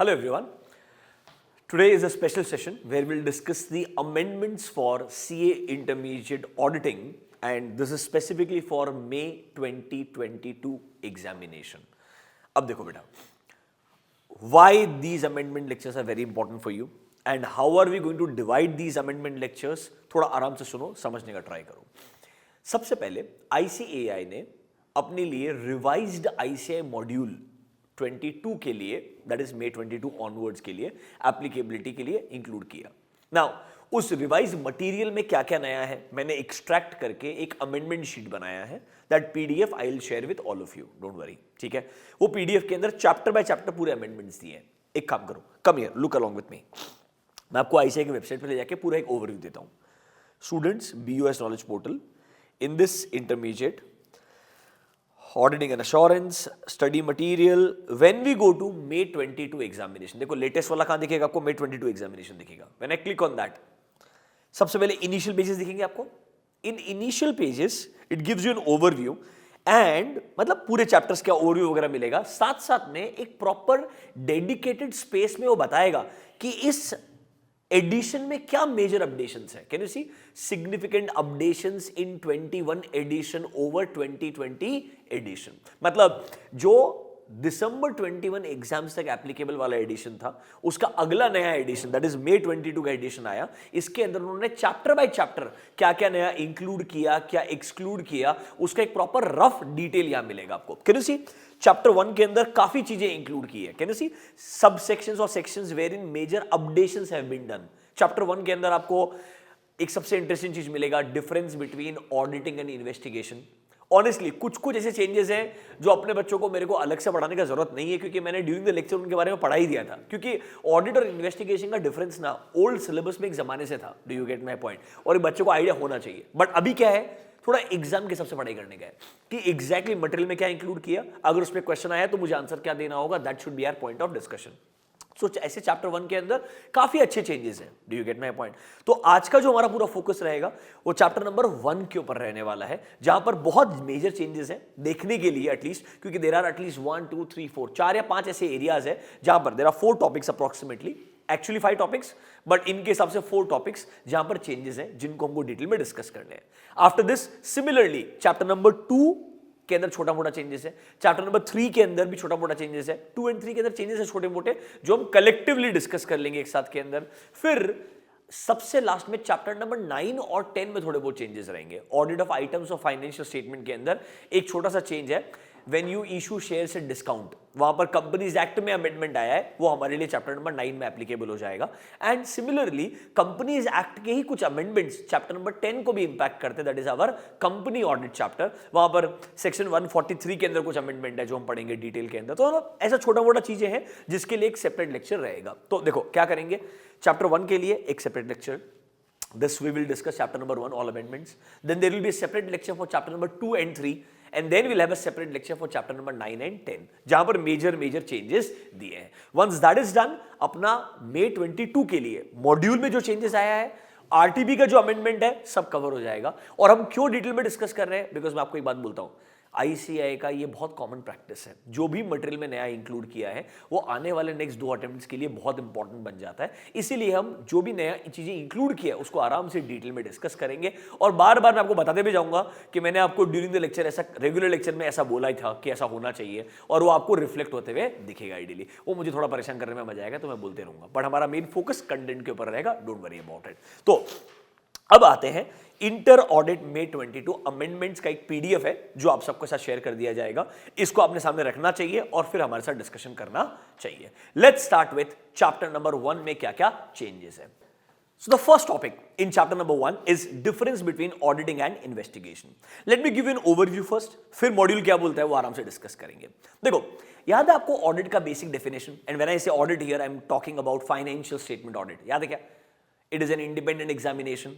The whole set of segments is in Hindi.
Hello everyone. Today is a special session where we'll discuss the amendments for CA Intermediate Auditing, and this is specifically for May 2022 examination. अब देखो बेटा, why these amendment lectures are very important for you and how are we going to divide these amendment lectures, थोड़ा आराम से सुनो, समझने का ट्राई करो। सबसे पहले ICAI ने अपने लिए रिवाइज्ड ICAI मॉड्यूल 22 के लिए, दैट इज मे 22 ऑनवर्ड्स के लिए, एप्लीकेबिलिटी के लिए इंक्लूड किया। नाउ उस रिवाइज मटेरियल में क्या क्या नया है मैंने एक्सट्रैक्ट करके एक अमेंडमेंट शीट बनाया है। That PDF I will share with all of you, don't worry, ठीक है। वो पीडीएफ के अंदर चैप्टर बाय चैप्टर पूरे अमेंडमेंट्स दिए हैं। एक काम करो, come here, look along with me. मैं आपको आईसीआई की वेबसाइट पर ले जाके पूरा एक ओवरव्यू देता हूं। Students, BOS knowledge portal, in this intermediate auditing and assurance study material, when we go to May 22 examination, देखो लेटेस्ट वाला कहां दिखेगा आपको, May 22 एग्जामिनेशन दिखेगा। When I click on that, सबसे पहले इनिशियल पेजेस दिखेंगे आपको। In initial pages it gives you an overview and मतलब पूरे चैप्टर्स का ओवरव्यू वगैरह मिलेगा। साथ साथ में एक प्रॉपर डेडिकेटेड स्पेस में वो बताएगा कि इस एडिशन में क्या मेजर अपडेशंस है। Can you see significant updations in 21 edition over 2020 edition. मतलब जो दिसंबर 21 एग्जाम्स तक एप्लीकेबल वाला एडिशन था, उसका अगला नया एडिशन दैट इज May 22 का एडिशन आया। इसके अंदर उन्होंने चैप्टर बाय चैप्टर क्या क्या नया इंक्लूड किया, क्या एक्सक्लूड किया, उसका एक प्रॉपर रफ डिटेल यहां मिलेगा आपको। कैन यू सी चैप्टर 1 के अंदर काफी चीजें इंक्लूड की है। Can you C sub sections और sections wherein major updations have been done. Chapter 1 के अंदर आपको एक सबसे इंटरेस्टिंग चीज मिलेगा, difference between auditing and investigation. Honestly कुछ ऐसे चेंजेस हैं जो अपने बच्चों को मेरे को अलग से पढ़ाने का जरूरत नहीं है, क्योंकि मैंने ड्यूरिंग द लेक्चर उनके बारे में पढ़ा ही दिया था। क्योंकि ऑडिट और इन्वेस्टिगेशन का डिफरेंस ना ओल्ड सिलेबस में एक जमाने से था। Do you get my point? और बच्चों को आइडिया होना चाहिए। बट अभी क्या है, थोड़ा एग्जाम के सबसे पढ़ाई करने का है कि एग्जैक्टली मटेरियल में क्या इंक्लूड किया। अगर उसमें क्वेश्चन आया तो मुझे आंसर क्या देना होगा, that should be our point of discussion. So ऐसे चैप्टर 1 के अंदर काफी अच्छे चेंजेस हैं। Do you get my point? तो आज का जो हमारा पूरा फोकस रहेगा वो चैप्टर नंबर 1 के ऊपर रहने वाला है, जहां पर बहुत मेजर चेंजेस हैं देखने के लिए एटलीस्ट, क्योंकि देयर आर एटलीस्ट 1 2 3 4 4 या 5 ऐसे एरियाज है जहां पर there are 4 topics approximately, actually 5 topics, but इनके हिसाब से 4 टॉपिक्स जहां पर चेंजेस हैं जिनको हमको डिटेल में डिस्कस करने हैं। After this similarly chapter number 2 के अंदर छोटा मोटा चेंजेस है, चैप्टर नंबर 3 के अंदर भी छोटा मोटा चेंजेस है, 2 एंड 3 के अंदर चेंजेस है छोटे मोटे, जो हम कलेक्टिवली डिस्कस कर लेंगे एक साथ के अंदर। फिर सबसे लास्ट में चैप्टर नंबर 9 और 10 में थोड़े बहुत चेंजेस रहेंगे। Audit of items of financial statement के अंदर एक छोटा सा चेंज है, when you issue shares at discount, वहां पर कंपनीज एक्ट में अमेंडमेंट आया है, वो हमारे लिए चैप्टर नंबर 9 में एप्लीकेबल हो जाएगा। एंड सिमिलरली कंपनीज एक्ट के ही कुछ अमेंडमेंट्स चैप्टर नंबर 10 को भी इंपैक्ट करते हैं, that is our company audit chapter. वहां पर सेक्शन 143 के अंदर कुछ अमेंडमेंट है जो हम पढ़ेंगे डिटेल के अंदर। तो ऐसा छोटा मोटा चीजें हैं जिसके लिए एक सेपरेट लेक्चर रहेगा। तो देखो क्या करेंगे, चैप्टर 1 के लिए एक separate lecture, this we will discuss chapter number 1 all amendments, then there will be a separate lecture for chapter number 2 and 3, and then we'll have a separate lecture for chapter number 9 and 10 जहां पर मेजर चेंजेस दिए हैं। once that is done, अपना May 22 के लिए मॉड्यूल में जो चेंजेस आया है, आरटीबी का जो अमेंडमेंट है, सब कवर हो जाएगा। और हम क्यों डिटेल में डिस्कस कर रहे हैं, बिकॉज मैं आपको एक बात बोलता हूं, आईसीआई का ये बहुत कॉमन प्रैक्टिस है, जो भी मटेरियल में नया इंक्लूड किया है वो आने वाले नेक्स्ट 2 अटेम्प्ट्स के लिए बहुत इंपॉर्टेंट बन जाता है। इसीलिए हम जो भी नया चीजें इंक्लूड किया है उसको आराम से डिटेल में डिस्कस करेंगे। और बार बार मैं आपको बताते भी जाऊंगा कि मैंने आपको ड्यूरिंग द लेक्चर ऐसा रेगुलर लेक्चर में ऐसा बोला ही था कि ऐसा होना चाहिए, और वो आपको रिफ्लेक्ट होते हुए दिखेगा आइडियली। वो मुझे थोड़ा परेशान करने में मजा आएगा तो मैं बोलते रहूंगा, बट हमारा मेन फोकस कंटेंट के ऊपर रहेगा, डोंट वरी अबाउट इट। तो अब आते हैं इंटर ऑडिट May 22 अमेंडमेंट्स का एक पीडीएफ है जो आप सबके साथ शेयर कर दिया जाएगा। इसको अपने सामने रखना चाहिए और फिर हमारे साथ डिस्कशन करना चाहिए। Let's start with chapter number 1 में क्या क्या चेंजेस है। So the first topic in chapter number 1 is difference between auditing and investigation. Let me give you an overview first, फिर मॉड्यूल क्या बोलता है वो आराम से डिस्कस करेंगे। देखो, याद है आपको ऑडिट का basic definition, and when I say audit here I am talking about financial statement audit. याद है क्या? It is an independent examination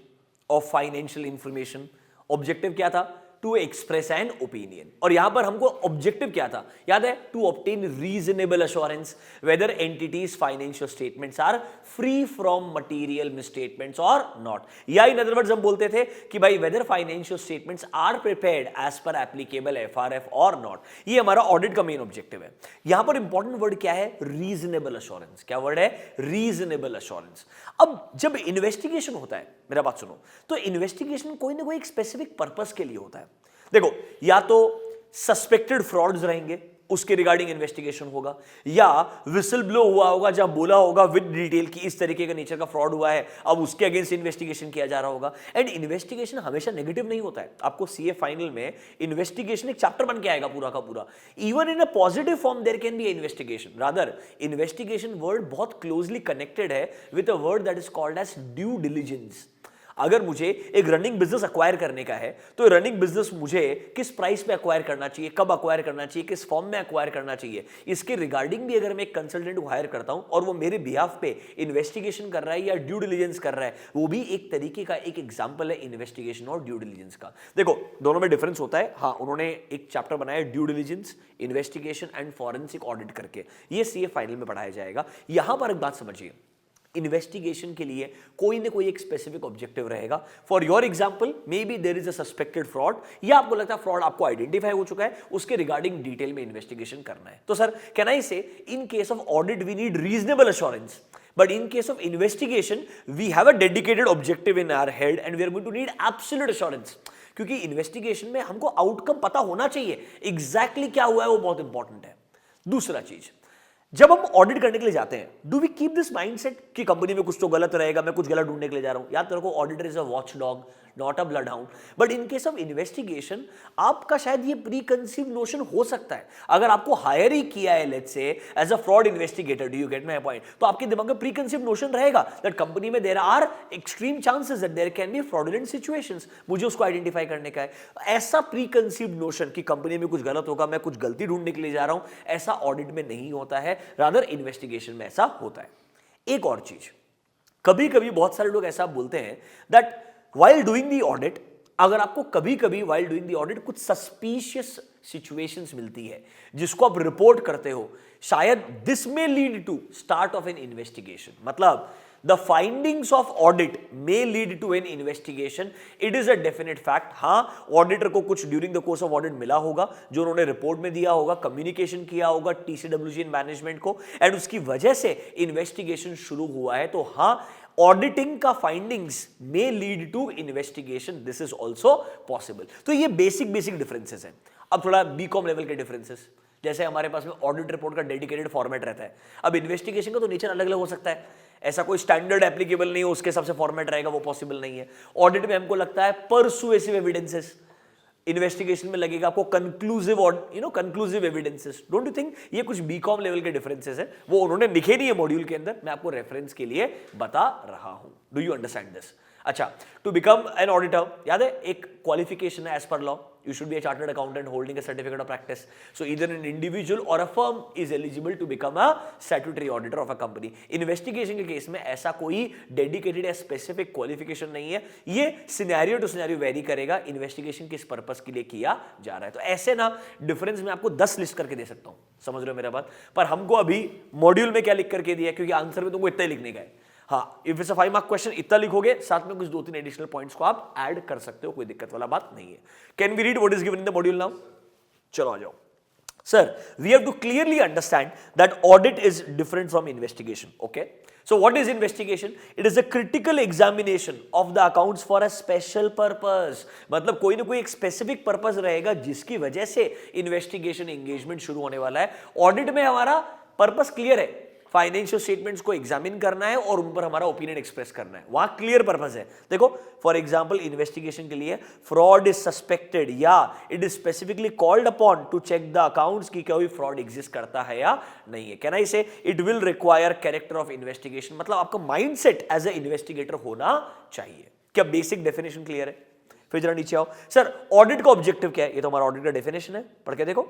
of financial information. Objective क्या था? To express an opinion. और यहां पर हमको ऑब्जेक्टिव क्या था, याद है, to obtain reasonable assurance whether entities financial statements are free from material misstatements और नॉट। या इन अदर वर्ड्स हम बोलते थे कि भाई weather financial statements are prepared as per applicable FRF और नॉट। ये हमारा ऑडिट का मेन ऑब्जेक्टिव है। यहां पर इंपॉर्टेंट वर्ड क्या है, रीजनेबल अश्योरेंस। क्या वर्ड है, रीजनेबल अश्योरेंस। अब जब इन्वेस्टिगेशन होता है, मेरा बात सुनो, तो इन्वेस्टिगेशन कोई ना कोई एक स्पेसिफिक पर्पस के लिए होता है। देखो, या तो सस्पेक्टेड फ्रॉड्स रहेंगे, उसके रिगार्डिंग इन्वेस्टिगेशन होगा, या विसल ब्लो हुआ होगा जहां बोला होगा विद डिटेल कि इस तरीके का नेचर का फ्रॉड हुआ है, अब उसके अगेंस्ट इन्वेस्टिगेशन किया जा रहा होगा। एंड इन्वेस्टिगेशन हमेशा नेगेटिव नहीं होता है। आपको सीए फाइनल में इन्वेस्टिगेशन एक चैप्टर बन के आएगा पूरा का पूरा। Even in a positive form there can be investigation. Rather investigation word बहुत क्लोजली कनेक्टेड है with a word that is called as due diligence. अगर मुझे एक रनिंग बिजनेस अक्वायर करने का है, तो रनिंग बिजनेस मुझे किस प्राइस पे अक्वायर करना चाहिए, कब अक्वायर करना चाहिए, किस फॉर्म में अक्वायर करना चाहिए, इसके रिगार्डिंग भी अगर मैं एक कंसल्टेंट को हायर करता हूं और वो मेरे बिहाफ पे इन्वेस्टिगेशन कर रहा है या ड्यू डिलिजेंस कर रहा है, वो भी एक तरीके का एक एग्जांपल है इन्वेस्टिगेशन और ड्यू डिलिजेंस का। देखो, दोनों में डिफरेंस होता है। हाँ, उन्होंने एक चैप्टर बनाया due diligence, investigation and forensic audit करके, ये सीए फाइनल में पढ़ाया जाएगा। यहां पर एक बात समझिए, इन्वेस्टिगेशन के लिए कोई ना कोई एक स्पेसिफिक ऑब्जेक्टिव रहेगा। For your example, maybe there is a suspected fraud, या आपको लगता है फ्रॉड आपको आइडेंटिफाई हो चुका है, उसके रिगार्डिंग डिटेल में इन्वेस्टिगेशन करना है। तो sir, can I say in case of audit we need reasonable assurance, but in case of investigation we have a dedicated objective in our head and we are going to need absolute assurance। क्योंकि इन्वेस्टिगेशन में हमको आउटकम पता होना चाहिए, एग्जैक्टली क्या हुआ है वो बहुत इंपॉर्टेंट है। दूसरा चीज, जब हम ऑडिट करने के लिए जाते हैं, do we keep this mindset कि कंपनी में कुछ तो गलत रहेगा, मैं कुछ गलत ढूंढने के लिए जा रहा हूं। याद रखो, auditor is a watch dog, not a blood hound. But in case of investigation आपका शायद ये प्री कंसीव नोशन हो सकता है। अगर आपको हायर ही किया है let's say as a fraud investigator, do you get my point, तो आपके दिमाग में प्री कंसीव नोशन रहेगा दैट कंपनी में there are extreme chances that there can be fraudulent situations, मुझे उसको आइडेंटिफाई करने का है। ऐसा प्री कंसीव नोशन कि कंपनी में कुछ गलत होगा, मैं कुछ गलती ढूंढने के लिए जा रहा हूं, ऐसा ऑडिट में नहीं होता है, रादर इन्वेस्टिगेशन में ऐसा होता है। एक और चीज, कभी कभी बहुत सारे लोग ऐसा बोलते हैं that while doing the audit, अगर आपको कभी कभी while doing the audit कुछ suspicious situations मिलती है जिसको आप रिपोर्ट करते हो, शायद this may lead to start of an investigation। मतलब the findings of audit may lead to an investigation, it is a definite fact। हाँ, ऑडिटर को कुछ during the course of audit मिला होगा जो उन्होंने रिपोर्ट में दिया होगा, कम्युनिकेशन किया होगा टीसीडब्ल्यूजी मैनेजमेंट को, एंड उसकी वजह से इन्वेस्टिगेशन शुरू हुआ है। तो हाँ, ऑडिटिंग का findings may lead to investigation, this is also possible. तो ये बेसिक डिफरेंसेस हैं। अब थोड़ा बीकॉम लेवल के डिफरेंसेस, जैसे हमारे पास में ऑडिट रिपोर्ट का डेडिकेटेड फॉर्मेट रहता है। अब इन्वेस्टिगेशन का तो नेचर अलग अलग हो सकता है, ऐसा कोई स्टैंडर्ड एप्लीकेबल नहीं हो उसके हिसाब से फॉर्मेट रहेगा, वो पॉसिबल नहीं है। ऑडिट में हमको लगता है परसुएसिव एविडेंसेस, इन्वेस्टिगेशन में लगेगा आपको कंक्लूसिव और conclusive evidences. Don't you think ये कुछ बीकॉम लेवल के डिफरेंसेस है, वो उन्होंने लिखे नहीं है मॉड्यूल के अंदर, मैं आपको रेफरेंस के लिए बता रहा हूं। Do you understand this? अच्छा, टू बिकम एन ऑडिटर, याद है एक क्वालिफिकेशन है as per law, you should be a chartered accountant holding a certificate of practice. So either an individual or a firm is eligible to become a statutory auditor of a company. Investigation के केस में ऐसा कोई dedicated या specific qualification नहीं है, ये scenario to scenario vary करेगा, investigation किस purpose के लिए किया जा रहा है। तो ऐसे ना डिफरेंस में आपको 10 लिस्ट करके दे सकता हूँ, समझ रहे हो मेरा बात। पर हमको अभी मॉड्यूल में क्या लिख करके दिया है, क्योंकि आंसर में तुमको इतना ही लिखने का है। हाँ, if it's a 5 mark question इतना लिखोगे, साथ में कुछ 2-3 एडिशनल पॉइंट्स को आप ऐड कर सकते हो, कोई दिक्कत वाला बात नहीं है। Can we read what is given in the module now? चलो आ जाओ। Sir, we have to clearly understand that audit is different from investigation. Okay, so what is investigation? It is a critical examination of the accounts for a special purpose. मतलब कोई ना कोई एक स्पेसिफिक पर्पस रहेगा जिसकी वजह से इन्वेस्टिगेशन एंगेजमेंट शुरू होने वाला है। ऑडिट में हमारा पर्पस क्लियर है, फाइनेंशियल स्टेटमेंट्स को एग्जामिन करना है और उन पर हमारा ओपिनियन एक्सप्रेस करना है, वहां क्लियर पर्पस है। देखो, फॉर एग्जांपल इन्वेस्टिगेशन के लिए फ्रॉड इज सस्पेक्टेड या it is specifically called upon to check the accounts कि कोई फ्रॉड एग्जिस्ट करता है या नहीं है। कैन आई से it will require character of investigation, मतलब आपका माइंडसेट एज ए इन्वेस्टिगेटर होना चाहिए। क्या बेसिक डेफिनेशन क्लियर है? फिर जरा नीचे आओ। सर, ऑडिट का ऑब्जेक्टिव क्या है? ये तो हमारा ऑडिट का डेफिनेशन है, पढ़ के देखो।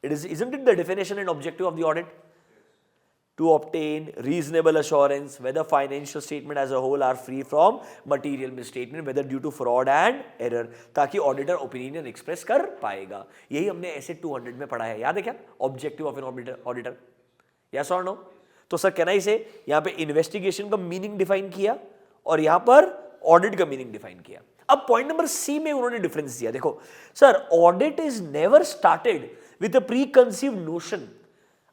It is isn't it the definition and objective of the audit? to obtain reasonable assurance whether financial statement as a whole are free from material misstatement whether due to fraud and error, ताकि ऑडिटर ओपिनियन एक्सप्रेस कर पाएगा। यही हमने ऐसे 200 में पढ़ा है, याद है क्या? Objective of an auditor, yes or no? तो सर कहना ही से यहां पे इन्वेस्टिगेशन का मीनिंग डिफाइन किया और यहां पर ऑडिट का मीनिंग डिफाइन किया। अब पॉइंट नंबर सी में उन्होंने डिफरेंस दिया। देखो sir, audit is never started with a pre conceived notion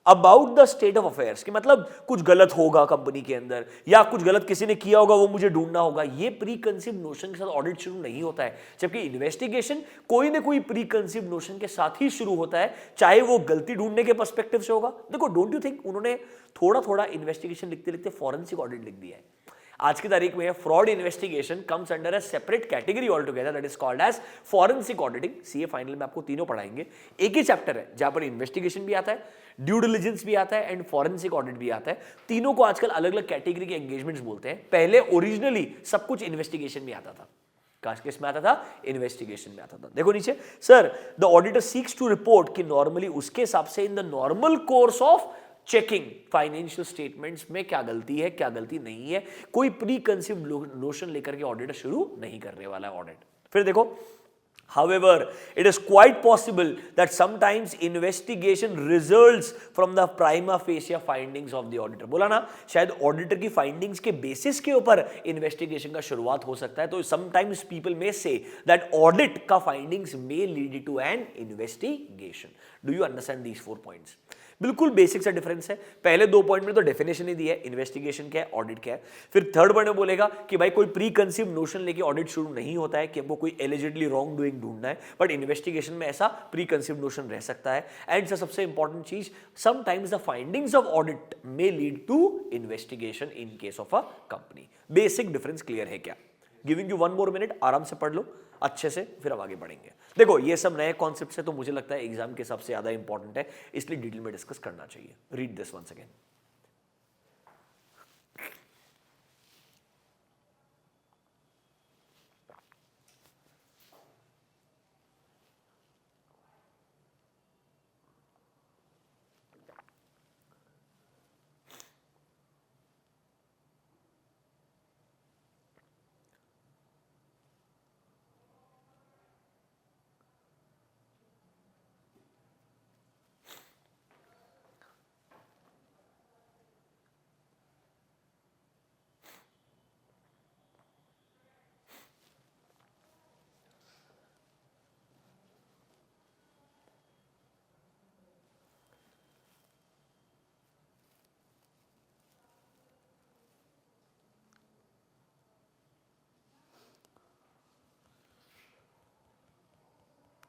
about the state of affairs, कि मतलब कुछ गलत होगा कंपनी के अंदर या कुछ गलत किसी ने किया होगा वो मुझे ढूंढना होगा, ये प्री कंसीव्ड नोशन के साथ ऑडिट शुरू नहीं होता है। जबकि इन्वेस्टिगेशन कोई ना कोई प्री कंसीव्ड नोशन के साथ ही शुरू होता है, चाहे वो गलती ढूंढने के पर्सपेक्टिव से होगा। देखो डोंट यू थिंक उन्होंने थोड़ा थोड़ा इन्वेस्टिगेशन लिखते लिखते फॉरेंसिक ऑडिट लिख दिया है। आज की तारीख में fraud investigation comes under a separate category all together, that is called as forensic auditing. CA final में आपको तीनों पढ़ाएंगे, एक ही चैप्टर है जहां पर इन्वेस्टिगेशन भी आता है, ड्यू डिलिजेंस भी आता है एंड फॉरेंसिक ऑडिट भी आता है। तीनों को आजकल अलग अलग कैटेगरी के एंगेजमेंट्स बोलते हैं। पहले ओरिजिनली सब कुछ इन्वेस्टिगेशन में आता था। किस में आता था? इन्वेस्टिगेशन में आता था। देखो नीचे, sir the auditor seeks to report, कि नॉर्मली उसके हिसाब से in the normal course of checking financial statements में क्या गलती है क्या गलती नहीं है, कोई प्री कंसीव्ड नोशन लेकर के ऑडिटर शुरू नहीं करने वाला है ऑडिट। फिर देखो, however it is quite possible that sometimes investigation results from the prima facie findings of the auditor। बोला ना, शायद ऑडिटर की फाइंडिंग्स के बेसिस के ऊपर इन्वेस्टिगेशन का शुरुआत हो सकता है। तो sometimes people may say that audit का findings may lead to an investigation। Do you understand these 4 points? बिल्कुल बेसिक सा डिफरेंस है। पहले 2 पॉइंट में तो डेफिनेशन ही दी है, इन्वेस्टिगेशन क्या है, ऑडिट क्या है। फिर थर्ड पॉइंट में बोलेगा कि भाई कोई प्री कंसीव नोशन लेके ऑडिट शुरू नहीं होता है कि हमको कोई एलिजिडली रॉन्ग डूइंग ढूंढना है, बट इन्वेस्टिगेशन में ऐसा प्री कंसीव नोशन रह सकता है। एंड सबसे इंपॉर्टेंट चीज, sometimes the findings of audit may lead to investigation in case of a company. Basic difference clear है क्या? गिविंग यू 1 more minute, आराम से पढ़ लो अच्छे से, फिर हम आगे बढ़ेंगे। देखो ये सब नए कॉन्सेप्ट है तो मुझे लगता है एग्जाम के सबसे ज्यादा इंपॉर्टेंट है, इसलिए डिटेल में डिस्कस करना चाहिए। Read this once again.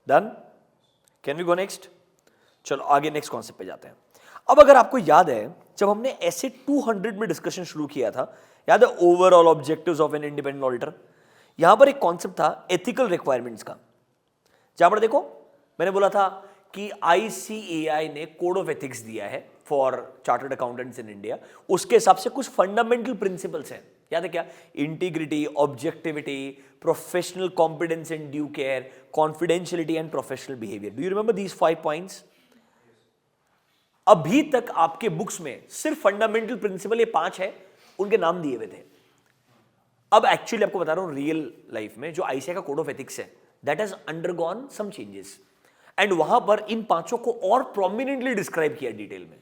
Done? Can we go next? चलो आगे नेक्स्ट कॉन्सेप्ट पे जाते हैं। अब अगर आपको याद है, जब हमने ऐसे 200 में डिस्कशन शुरू किया था, याद है overall objectives of an independent auditor, यहां पर एक कॉन्सेप्ट था एथिकल रिक्वायरमेंट्स का, जहां पर देखो मैंने बोला था कि आईसीएआई ने कोड ऑफ एथिक्स दिया है for chartered accountants in India. उसके हिसाब से कुछ फंडामेंटल प्रिंसिपल्स हैं, याद है क्या? Integrity, objectivity, professional competence and due care, confidentiality and professional behaviour. Do you remember these 5 points? अभी तक आपके बुक्स में सिर्फ फंडामेंटल प्रिंसिपल ये 5 है, उनके नाम दिए हुए थे। अब एक्चुअली आपको बता रहा हूं, रियल लाइफ में जो आईसीएआई का कोड ऑफ एथिक्स है, that has undergone some changes, and वहां पर इन 5 को और प्रोमिनेंटली डिस्क्राइब किया डिटेल में।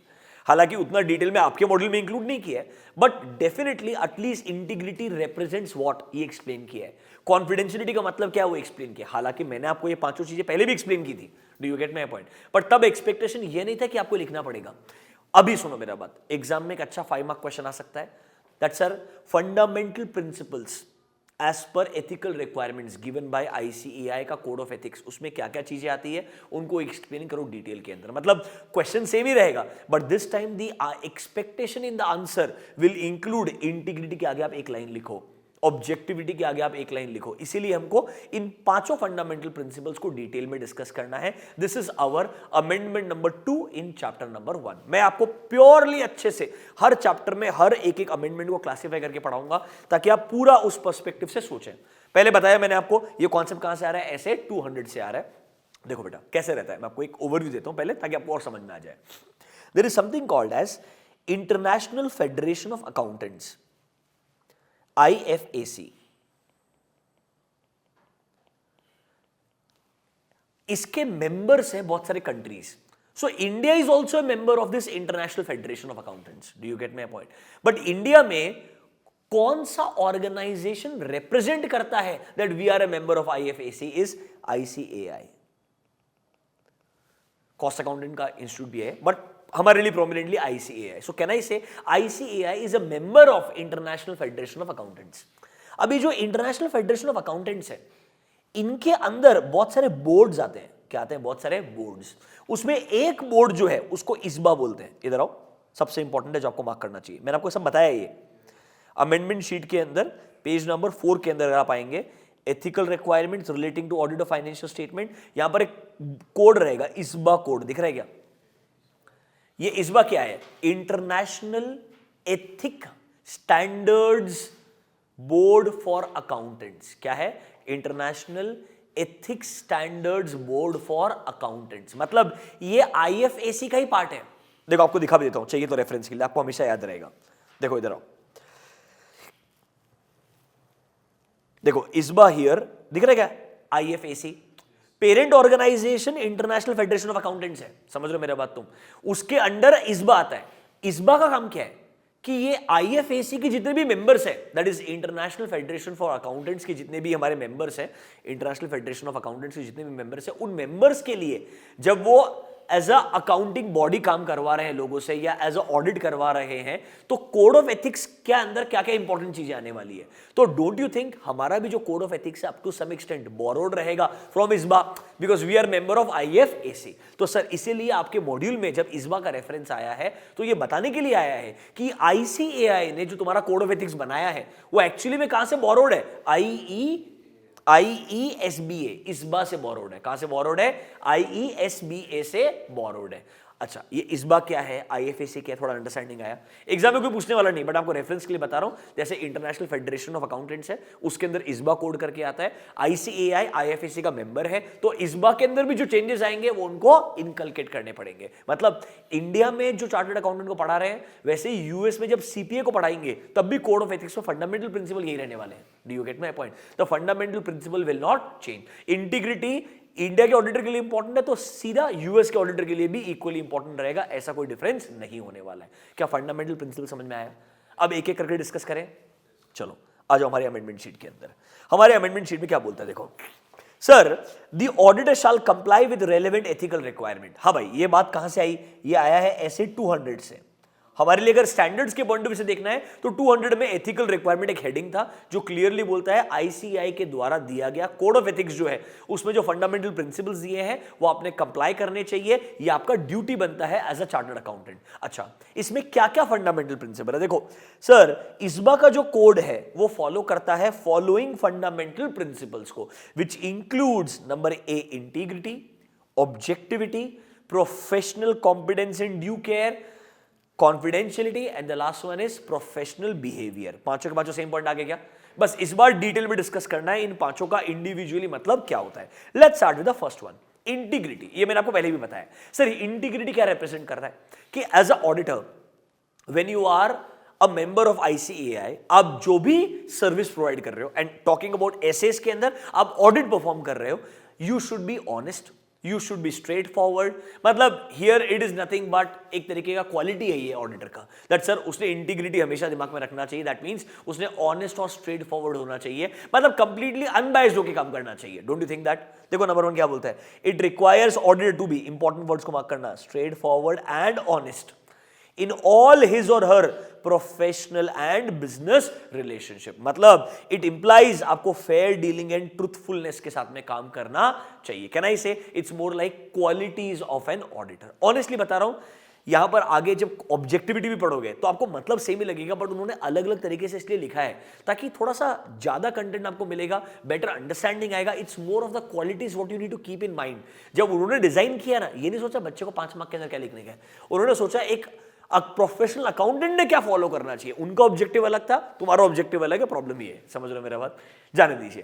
हालांकि उतना डिटेल में आपके मॉडल में इंक्लूड नहीं किया है, but definitely at least integrity represents what, ये एक्सप्लेन किया है। कॉन्फिडेंशियलिटी का मतलब क्या है वो एक्सप्लेन किया। हालांकि मैंने आपको ये 5 चीजें पहले भी एक्सप्लेन की थी, do you get my point? पर तब एक्सपेक्टेशन ये नहीं था कि आपको लिखना पड़ेगा। अभी सुनो मेरा बात, एग्जाम में एक अच्छा 5 मार्क क्वेश्चन आ सकता है, that sir fundamental principles as per ethical requirements given by ICAI का कोड ऑफ एथिक्स, उसमें क्या क्या चीजें आती है उनको एक्सप्लेन करो डिटेल के अंदर। मतलब क्वेश्चन सेम ही रहेगा, but this time the expectation in the answer will include integrity के आगे आप एक लाइन लिखो, ऑब्जेक्टिविटी के आगे आप एक लाइन लिखो। इसीलिए हमको इन 5 फंडामेंटल प्रिंसिपल्स को डिटेल में डिस्कस करना है। This is our amendment number 2 in chapter number 1। मैं आपको प्योरली अच्छे से हर चैप्टर में हर एक एक अमेंडमेंट को क्लासिफाई करके पढ़ाऊंगा, ताकि आप पूरा उस पर्सपेक्टिव से सोचें। पहले बताया मैंने आपको ये कॉन्सेप्ट कहां से आ रहा है, ऐसे 200 से आ रहा है। देखो बेटा कैसे रहता है, मैं आपको एक ओवरव्यू देता हूं पहले, ताकि आपको और समझ में आ जाए। There is something called as International Federation of Accountants, IFAC, इसके मेंबर्स हैं बहुत सारे countries. So India is also a member of this International Federation of Accountants. Do you get my point? But India में कौन सा ऑर्गेनाइजेशन रिप्रेजेंट करता है that we are a member of IFAC is ICAI. Cost accountant का इंस्टीट्यूट भी है, बट हमारे लिए prominently ICAI. So can I से ICAI is a member of international Federation of accountants. अभी जो इंटरनेशनल फेडरेशन ऑफ अकाउंटेंट्स है, इनके अंदर बहुत सारे बोर्ड्स आते हैं. क्या आते हैं? बहुत सारे बोर्ड्स. उसमें एक बोर्ड जो है उसको ISBA बोलते हैं. इधर आओ, सबसे इंपॉर्टेंट है जो आपको मार्क करना चाहिए. मैंने आपको सब बताया. ये अमेंडमेंट शीट के अंदर पेज नंबर 4 के अंदर आप आएंगे, ethical requirements relating to audit of financial statement. यहां पर एक कोड रहेगा, ISBA कोड दिख रहा है क्या? ये ISBA क्या है? International ethic standards board for accountants. क्या है? International ethics standards board for accountants. मतलब ये IFAC का ही पार्ट है. देखो आपको दिखा भी देता हूं, चाहिए तो रेफरेंस के लिए, आपको हमेशा याद रहेगा. देखो इधर आओ, देखो ISBA हियर दिख रहा है क्या? IFAC parent organization International Federation of Accountants है. समझ रहे मेरा बात तुम? उसके अंडर ISBA आता है. ISBA का काम क्या है कि ये IFAC के जितने भी मेंबर्स है, that is international federation for accountants के जितने भी हमारे मेंबर्स है, इंटरनेशनल फेडरेशन ऑफ अकाउंटेंट्स के जितने भी मेंबर्स है, उन मेंबर्स के लिए जब वो एज अ अकाउंटिंग बॉडी काम करवा रहे हैं लोगों से या एज अ ऑडिट करवा रहे हैं, तो कोड ऑफ एथिक्स के अंदर क्या क्या इंपॉर्टेंट चीजें आने वाली है. तो डोंट यू थिंक हमारा भी जो कोड ऑफ एथिक्स है up to some extent borrowed रहेगा from ISBA, because we are member of IFAC. तो सर इसीलिए आपके मॉड्यूल में जब ISBA का रेफरेंस आया है तो ये बताने के लिए आया है कि ICAI ने जो तुम्हारा कोड ऑफ एथिक्स बनाया है वो एक्चुअली में कहां से बोरोड है? IESBA, ISBA से बोरोड है. कहां से बोरोड है? IESBA से बोरोड है. अच्छा, ये ISBA क्या है, IFAC क्या है, थोड़ा अंडरस्टैंडिंग आया. एग्जाम में कोई पूछने वाला नहीं, बट आपको रेफरेंस के लिए बता रहा हूं. जैसे इंटरनेशनल फेडरेशन ऑफ अकाउंटेंट्स है, उसके अंदर ISBA कोड करके आता है. ICAI IFAC का मेंबर है, तो ISBA के अंदर भी जो चेंजेस आएंगे वो उनको इनकलकेट करने पड़ेंगे. मतलब इंडिया में जो चार्टर्ड अकाउंटेंट को पढ़ा रहे हैं, वैसे ही US में जब CPA को पढ़ाएंगे तब भी कोड ऑफ एथिक्स में फंडामेंटल प्रिंसिपल यही रहने वाले हैं. Do you get my point? The fundamental principle will not change. Integrity India के ऑडिटर के लिए इंपॉर्टेंट है तो सीधा US के ऑडिटर के लिए भी इक्वली इंपॉर्टेंट रहेगा. ऐसा कोई डिफरेंस नहीं होने वाला है. क्या फंडामेंटल प्रिंसिपल समझ में आया? अब एक एक करके डिस्कस करें. चलो आ जाओ हमारे अमेंडमेंट शीट के अंदर. हमारे अमेंडमेंट शीट में क्या बोलता है देखो. Sir the auditor shall comply with relevant ethical requirement. हाँ भाई, ये बात कहां से आई? ये आया है ऐसे 200 से. हमारे लिए अगर स्टैंडर्ड्स के पॉइंट ऑफ व्यू से देखना है तो 200 में एथिकल रिक्वायरमेंट एक हेडिंग था जो क्लियरली बोलता है ICAI के द्वारा दिया गया कोड ऑफ एथिक्स जो है उसमें जो फंडामेंटल प्रिंसिपल्स दिए हैं वो आपने कंप्लाई करने चाहिए. ये आपका ड्यूटी बनता है एज अ चार्टर्ड अकाउंटेंट. अच्छा, इसमें क्या क्या फंडामेंटल प्रिंसिपल है? देखो सर, ISBA का जो कोड है वो फॉलो करता है फॉलोइंग फंडामेंटल प्रिंसिपल्स को, which includes number A integrity, objectivity, professional competence and due care, confidentiality and the last one is professional behaviour. पांचों के पांचों सेम पॉइंट आ गए क्या? बस इस बार डिटेल में डिस्कस करना है इन पांचों का इंडिविजुअली मतलब क्या होता है. Let's start with the first one, integrity. ये मैंने आपको पहले भी बताया. सर इंटीग्रिटी क्या रिप्रेजेंट करता है कि as a auditor when you are a member of ICAI, आप जो भी सर्विस प्रोवाइड कर रहे हो, एंड टॉकिंग अबाउट एसेस के अंदर आप ऑडिट परफॉर्म कर रहे हो, you should be honest, you should be straightforward. मतलब here it is nothing but एक तरीके का क्वालिटी है ये ऑडिटर का, दैट सर उसने इंटीग्रिटी हमेशा दिमाग में रखना चाहिए. दैट मींस उसने ऑनेस्ट और स्ट्रेट फॉरवर्ड होना चाहिए, मतलब कंप्लीटली अनबायस्ड होकर काम करना चाहिए. Don't you think that? देखो नंबर 1 क्या बोलता है, it requires auditor to be, important words को मार्क करना, straightforward and honest in all his or her professional and business relationship. मतलब it implies आपको fair dealing and truthfulness के साथ में काम करना चाहिए. Can I say it's more like qualities of an auditor? Honestly बता रहा हूं, यहां पर आगे जब ऑब्जेक्टिविटी भी पढ़ोगे तो आपको मतलब सेम ही लगेगा, बट उन्होंने अलग अलग तरीके से इसलिए लिखा है ताकि थोड़ा सा ज्यादा कंटेंट आपको मिलेगा, बेटर अंडरस्टैंडिंग आएगा. It's more of the qualities what you need to keep in mind. जब उन्होंने डिजाइन किया ना, ये नहीं सोचा बच्चे को 5 मार्क के अंदर क्या लिखने का है, उन्होंने सोचा एक प्रोफेशनल अकाउंटेंट ने क्या फॉलो करना चाहिए. उनका ऑब्जेक्टिव अलग था, तुम्हारा ऑब्जेक्टिव अलग है. प्रॉब्लम ये है, समझ रहे हो मेरा बात? जाने दीजिए.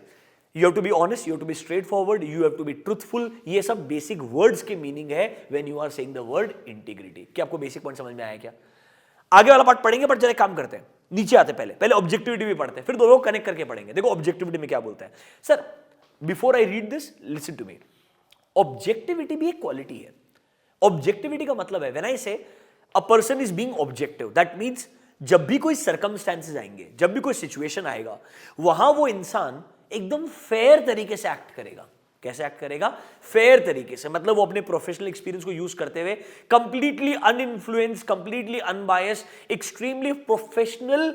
You have to be honest, you have to be straightforward, you have to be truthful. ये सब बेसिक वर्ड्स के मीनिंग है when you are saying the word integrity. क्या आपको बेसिक पॉइंट समझ में आया क्या? आगे वाला पार्ट पढ़ेंगे, बट जरा काम करते हैं, नीचे आते पहले ऑब्जेक्टिविटी भी पढ़ते हैं, फिर दोनों कनेक्ट करके पढ़ेंगे। देखो ऑब्जेक्टिविटी में क्या बोलता है sir, before I read this listen to me. Objectivity भी एक क्वालिटी है। ऑब्जेक्टिविटी का मतलब है व्हेन आई से a person is being objective, that means जब भी कोई सर्कमस्टेंसेस आएंगे, जब भी कोई सिचुएशन आएगा, वहां वो इंसान एकदम फेयर तरीके से एक्ट करेगा। कैसे एक्ट करेगा? फेयर तरीके से, मतलब वो अपने प्रोफेशनल एक्सपीरियंस को यूज करते हुए completely uninfluence, completely unbias, extremely professional,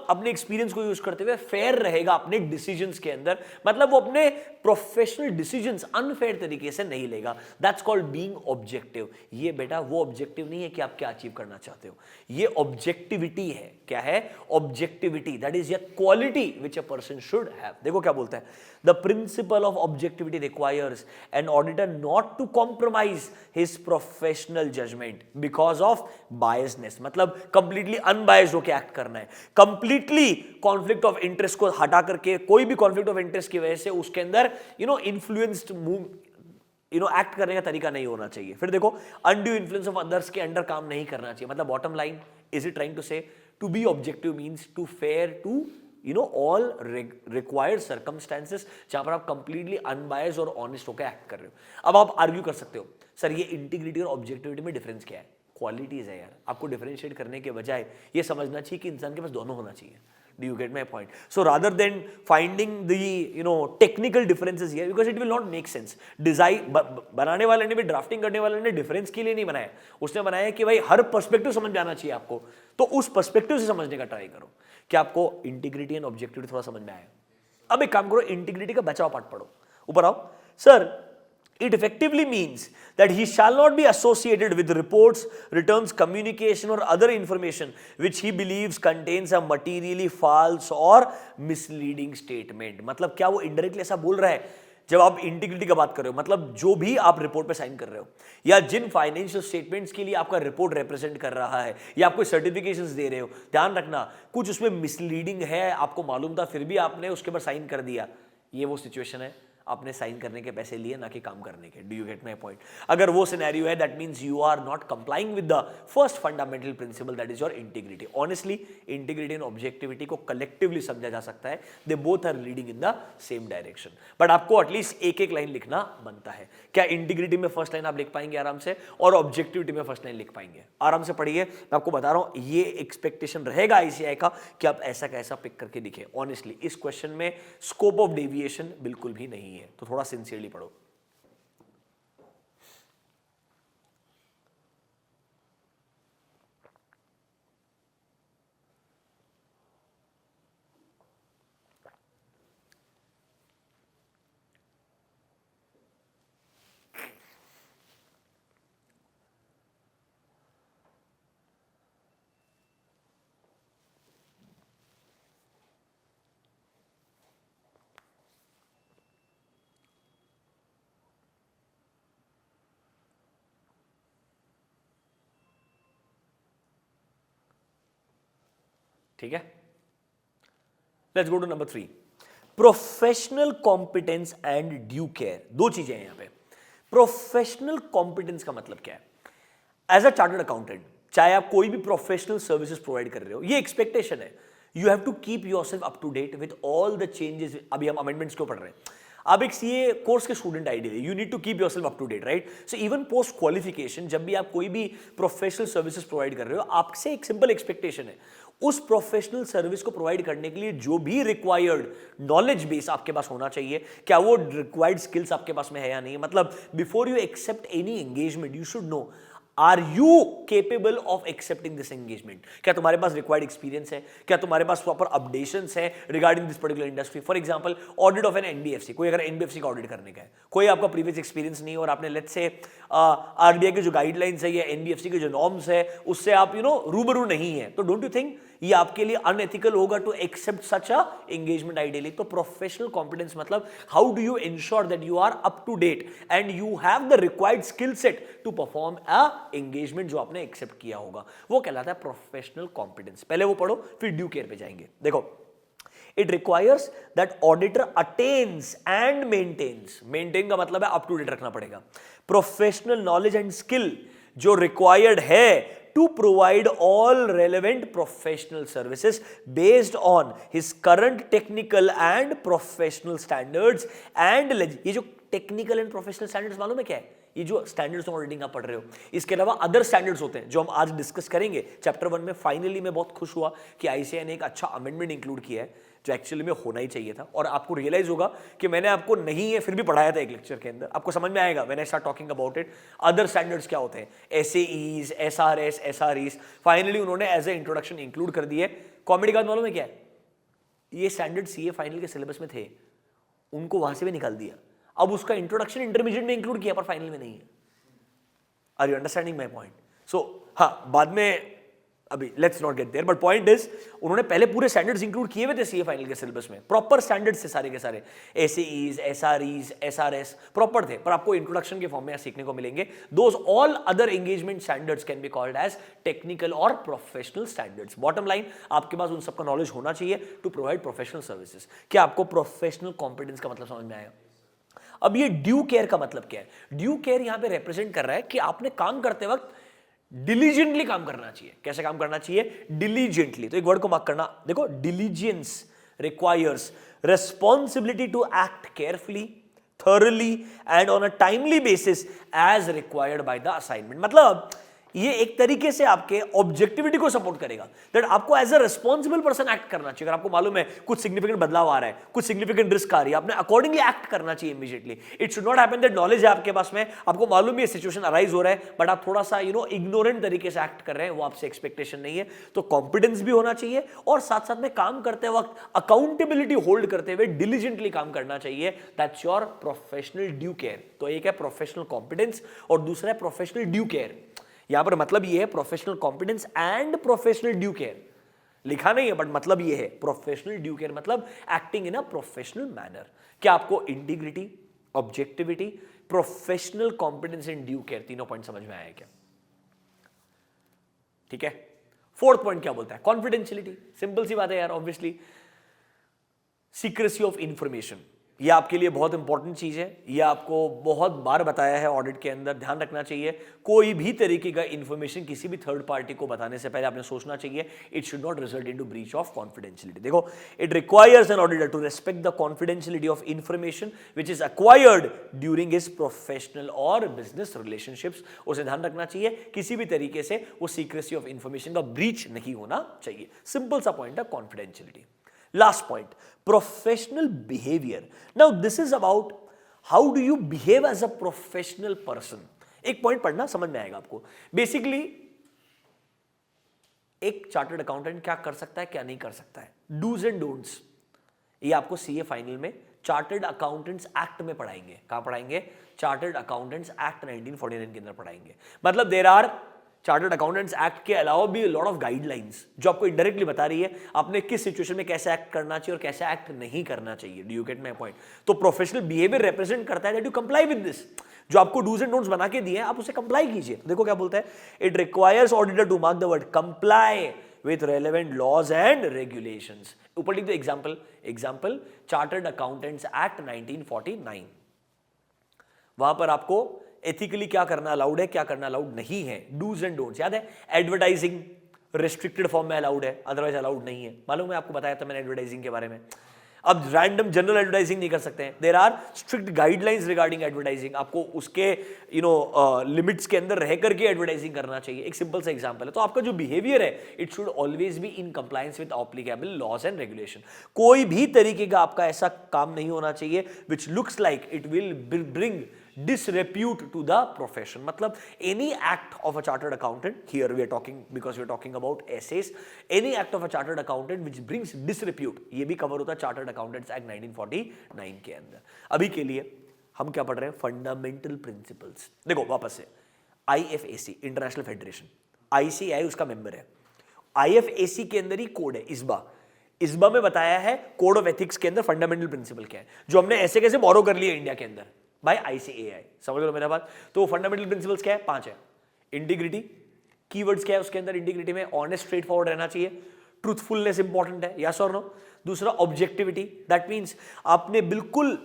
अपने एक्सपीरियंस को यूज करते हुए फेयर रहेगा अपने डिसीजंस के अंदर। मतलब वो अपने प्रोफेशनल डिसीजंस अनफेयर तरीके से नहीं लेगा। That's called being objective. ये बेटा वो ऑब्जेक्टिव नहीं है कि आप क्या अचीव करना चाहते हो, ये ऑब्जेक्टिविटी है। क्या है? Objectivity. That is a quality which a person should have. देखो क्या बोलता है, the principle of objectivity requires an auditor not to compromise his professional judgment because of biasness। मतलब completely unbiased होके एक्ट करना है, completely conflict of interest को हटा करके, कोई भी conflict of interest की वजह से उसके अंदर influenced move एक्ट करने का तरीका नहीं होना चाहिए। फिर देखो undue influence of others के अंडर काम नहीं करना चाहिए। मतलब bottom line is it trying to say to be objective means to fair to all required circumstances, जहां पर आप कंप्लीटली अनबायस्ड और ऑनेस्ट होकर एक्ट कर रहे हो। अब आप आर्ग्यू कर सकते हो सर ये इंटीग्रिटी और ऑब्जेक्टिविटी में डिफरेंस क्या है? क्वालिटीज है यार। आपको डिफरेंशिएट करने के बजाय ये समझना चाहिए कि इंसान के पास दोनों होना चाहिए। Do you get my point? So rather than finding the technical differences here, because it will not make sense. Design बनाने वाले ने भी, ड्राफ्टिंग करने वाले ने डिफरेंस के लिए नहीं बनाया, उसने बनाया कि भाई हर पर्सपेक्टिव समझ में आना चाहिए आपको, तो उस पर्सपेक्टिव से समझने का ट्राई करो। क्या आपको इंटीग्रिटी एंड ऑब्जेक्टिविटी थोड़ा समझ में आया? अब एक काम करो, इंटीग्रिटी का बचाव पार्ट पढ़ो। ऊपर आओ sir. It effectively means that he shall not be associated with reports, returns, communication or other information which he believes contains a materially false or misleading statement। मतलब क्या वो indirectly ऐसा बोल रहा है? जब आप इंटीग्रिटी का बात कर रहे हो, मतलब जो भी आप रिपोर्ट पे साइन कर रहे हो या जिन फाइनेंशियल स्टेटमेंट्स के लिए आपका रिपोर्ट रिप्रेजेंट कर रहा है या आप कोई सर्टिफिकेशंस दे रहे हो, ध्यान रखना कुछ उसमें मिसलीडिंग है, आपको मालूम था फिर भी आपने उसके ऊपर साइन कर दिया, ये वो सिचुएशन है आपने साइन करने के पैसे लिए ना कि काम करने के। Do you get my point? अगर वो सिनेरियो है, that means you are not complying with the first fundamental principle, that is your integrity. Honestly integrity and objectivity को कलेक्टिवली समझा जा सकता है, they both are leading in the same direction, but आपको एटलीस्ट एक एक लाइन लिखना बनता है। क्या इंटीग्रिटी में फर्स्ट लाइन आप लिख पाएंगे आराम से, और ऑब्जेक्टिविटी में फर्स्ट लाइन लिख पाएंगे? आराम से पढ़िए, मैं आपको बता रहा हूं ये एक्सपेक्टेशन रहेगा आईसीआई का कि आप ऐसा कैसा पिक करके लिखे। ऑनेस्टली इस क्वेश्चन में स्कोप ऑफ डेविएशन बिल्कुल भी नहीं है, तो थोड़ा सिंसियरली पढ़ो। ठीक है, let's go to number 3, professional competence and due care. दो चीजें हैं यहां पे। प्रोफेशनल कॉम्पिटेंस का मतलब क्या है? एज अ चार्टर्ड अकाउंटेंट, चाहे आप कोई भी प्रोफेशनल सर्विसेज प्रोवाइड कर रहे हो, ये एक्सपेक्टेशन है you have to keep yourself up to date with all the changes. अभी हम अमेंडमेंट्स क्यों पढ़ रहे हैं? आप एक सीए कोर्स के student ideally, you need to keep yourself up to date, right? So even post qualification, जब भी आप कोई भी प्रोफेशनल सर्विसेज प्रोवाइड कर रहे हो, आपसे एक सिंपल एक्सपेक्टेशन है उस प्रोफेशनल सर्विस को प्रोवाइड करने के लिए जो भी रिक्वायर्ड नॉलेज बेस आपके पास होना चाहिए, क्या वो रिक्वायर्ड स्किल्स आपके पास में है या नहीं। मतलब before you accept any engagement you should know, are you capable of accepting this engagement? क्या तुम्हारे पास रिक्वायर्ड एक्सपीरियंस है? क्या तुम्हारे पास प्रॉपर अपडेशंस है regarding this particular industry? For example audit of an NBFC, कोई अगर एनबीएफसी का ऑडिट करने का है, कोई आपका प्रीवियस एक्सपीरियंस नहीं है और आपने लेट्स से आरबीआई के जो गाइडलाइंस है या एनबीएफसी के जो नॉर्म्स है उससे आप रूबरू नहीं है, तो डोंट यू थिंक ये आपके लिए अनएथिकल होगा to accept such a engagement ideally? तो प्रोफेशनल कॉम्पिटेंस मतलब how do you ensure that you are up to date and you have the required skill set to perform a engagement जो आपने एक्सेप्ट किया होगा, वो कहलाता है प्रोफेशनल कॉम्पिटेंस। पहले वो पढ़ो, फिर ड्यू केयर पे जाएंगे। देखो, it requires that auditor attains and maintains, maintain का मतलब है अप टू डेट रखना पड़ेगा, प्रोफेशनल नॉलेज एंड स्किल जो रिक्वायर्ड है to provide all relevant professional services based on his current technical and professional standards and ये जो टेक्निकल एंड प्रोफेशनल स्टैंडर्ड्स मालूम है क्या है? ये जो स्टैंडर्ड्स ऑडिटिंग आप पढ़ रहे हो, इसके अलावा अदर स्टैंडर्ड्स होते हैं जो हम आज डिस्कस करेंगे चैप्टर 1 में। फाइनली मैं बहुत खुश हुआ कि आईसीएआई ने एक अच्छा अमेंडमेंट इंक्लूड किया है जो एक्चुअली में होना ही चाहिए था। और आपको रियलाइज होगा कि मैंने आपको नहीं है फिर भी पढ़ाया था एक लेक्चर के अंदर, आपको समझ में आएगा when I start talking about it. Other standards क्या होते हैं, एसएईज, एसआरएस, एसआरईज, फाइनली उन्होंने एज ए इंट्रोडक्शन इंक्लूड कर दिए। कॉमेडी का मालूम है क्या है? ये स्टैंडर्ड सीए फाइनल के सिलेबस में थे, उनको वहां से भी निकाल दिया। अब उसका इंट्रोडक्शन इंटरमीडिएट में इंक्लूड किया पर फाइनल में नहीं है। Are you understanding my point? So हाँ, बाद में अभी let's not get there, but point is उन्होंने पहले पूरे स्टैंडर्ड्स इंक्लूड किए हुए थे सीए फाइनल के सिलेबस में, प्रॉपर स्टैंडर्ड्स थे सारे के सारे, एसएईज, एसआरईज, एसआरएस प्रॉपर थे, पर आपको इंट्रोडक्शन के फॉर्म में सीखने को मिलेंगे। Those all other engagement standards can be called as technical और प्रोफेशनल स्टैंडर्ड्स। बॉटम लाइन, आपके पास उन सबका नॉलेज होना चाहिए टू प्रोवाइड प्रोफेशनल सर्विसेज। क्या आपको प्रोफेशनल कॉम्पिटेंस का मतलब समझ में आया? अब ये ड्यू केयर का मतलब क्या है? ड्यू केयर यहां पे रिप्रेजेंट कर रहा है कि आपने काम करते वक्त डिलीजेंटली काम करना चाहिए। कैसे काम करना चाहिए? डिलीजेंटली। तो एक वर्ड को मार्क करना, देखो, diligence requires responsibility to act carefully, thoroughly and on a timely basis as required by the assignment। मतलब ये एक तरीके से आपके ऑब्जेक्टिविटी को सपोर्ट करेगा, दैट आपको as a responsible person act करना चाहिए। अगर आपको मालूम है कुछ सिग्निफिकेंट बदलाव आ रहा है, कुछ सिग्निफिकेंट रिस्क आ रही है, आपने अकॉर्डिंगली एक्ट करना चाहिए immediately. It should not happen that knowledge है आपके पास में, आपको मालूम है सिचुएशन अराइज हो रहा है, बट आप थोड़ा सा इग्नोरेंट तरीके से एक्ट कर रहे हैं, वो आपसे एक्सपेक्टेशन नहीं है। तो कॉन्फिडेंस भी होना चाहिए और साथ साथ में काम करते वक्त अकाउंटेबिलिटी होल्ड करते हुए डिलीजेंटली काम करना चाहिए। That's your professional due care. तो एक है प्रोफेशनल कॉम्पिटेंस और दूसरा है प्रोफेशनल ड्यू केयर। यहां पर मतलब ये है professional competence and professional due care, लिखा नहीं है बट मतलब ये है प्रोफेशनल ड्यू केयर मतलब acting in a professional manner. क्या आपको integrity, objectivity, professional competence and due care तीनों पॉइंट समझ में आया क्या? ठीक है। फोर्थ पॉइंट क्या बोलता है? कॉन्फिडेंशियलिटी। सिंपल सी बात है यार, ऑब्वियसली सीक्रेसी ऑफ इंफॉर्मेशन, ये आपके लिए बहुत इंपॉर्टेंट चीज है। ये आपको बहुत बार बताया है ऑडिट के अंदर, ध्यान रखना चाहिए। कोई भी तरीके का इंफॉर्मेशन किसी भी थर्ड पार्टी को बताने से पहले आपने सोचना चाहिए it should not result into breach of confidentiality. देखो, it requires an auditor to respect the confidentiality of information which is acquired during his professional or business relationships. उसे ध्यान रखना चाहिए किसी भी तरीके से वो सीक्रेसी ऑफ इंफॉर्मेशन का ब्रीच नहीं होना चाहिए। सिंपल सा पॉइंट है confidentiality. Last point, professional behavior. Now this is about how do you behave as a professional person. एक पॉइंट पढ़ना, समझ में आएगा आपको। बेसिकली एक चार्टर्ड अकाउंटेंट क्या कर सकता है, क्या नहीं कर सकता है, डूज एंड डोंट्स, ये आपको सीए फाइनल में चार्टर्ड अकाउंटेंट्स एक्ट में पढ़ाएंगे। कहां पढ़ाएंगे? चार्टर्ड अकाउंटेंट्स एक्ट 1949 के अंदर पढ़ाएंगे। मतलब there are chartered accountants act के अलावा भी लॉट ऑफ गाइडलाइंस जो आपको इनडायरेक्टली बता रही है आपने किस सिचुएशन में कैसे एक्ट करना चाहिए और कैसे एक्ट नहीं करना चाहिए। Do you get my point? तो प्रोफेशनल बिहेवियर रिप्रेजेंट करता है that you comply with this. जो आपको डूज एंड डोंट्स बना के दिए हैं आप उसे कंप्लाई कीजिए। देखो क्या बोलता है, it requires auditor to mark the word comply with relevant laws and regulations. ऊपर लिख दो एग्जांपल चार्टर्ड अकाउंटेंट्स एक्ट 1949। वहां पर आपको एथिकली क्या करना अलाउड है, क्या करना अलाउड नहीं है, डूज एंड डोंट्स याद है। एडवर्टाइजिंग रिस्ट्रिक्टेड फॉर्म में अलाउड है, अदरवाइज अलाउड नहीं है। मालूम है, आपको बताया था मैंने एडवर्टाइजिंग के बारे में। अब रैंडम जनरल एडवर्टाइजिंग नहीं कर सकते हैं, there are strict guidelines regarding advertising. आपको उसके लिमिट्स के अंदर रह करके एडवर्टाइजिंग करना चाहिए। एक सिंपल सा एग्जांपल है। तो आपका जो बिहेवियर है it should always be in compliance with applicable laws and regulation. कोई भी तरीके का आपका ऐसा काम नहीं होना चाहिए which looks like it will bring disrepute to the profession। मतलब any act of a chartered accountant, here we are talking because we are talking about essays, any act of a chartered accountant which brings disrepute, ये भी कवर होता है चार्टर्ड अकाउंटेंट्स एक्ट 1949 के अंदर। अभी के लिए हम क्या पढ़ रहे हैं? Fundamental principles. देखो वापस से, IFAC इंटरनेशनल फेडरेशन, ICAI उसका मेंबर है, IFAC के अंदर ही कोड है इस्बा में बताया है कोड ऑफ एथिक्स के अंदर फंडामेंटल प्रिंसिपल क्या है, जो हमने ऐसे कैसे बोरो कर लिया इंडिया के अंदर बाय ICAI। समझ लो मेरा बात? तो फंडामेंटल प्रिंसिपल्स क्या है? 5 है। इंटीग्रिटी, कीवर्ड्स क्या है उसके अंदर? इंटीग्रिटी में ऑनेस्ट, स्ट्रेट फॉरवर्ड रहना चाहिए, ट्रूथफुलनेस इंपॉर्टेंट है, यस और नो। दूसरा ऑब्जेक्टिविटी, दैट मींस आपने बिल्कुल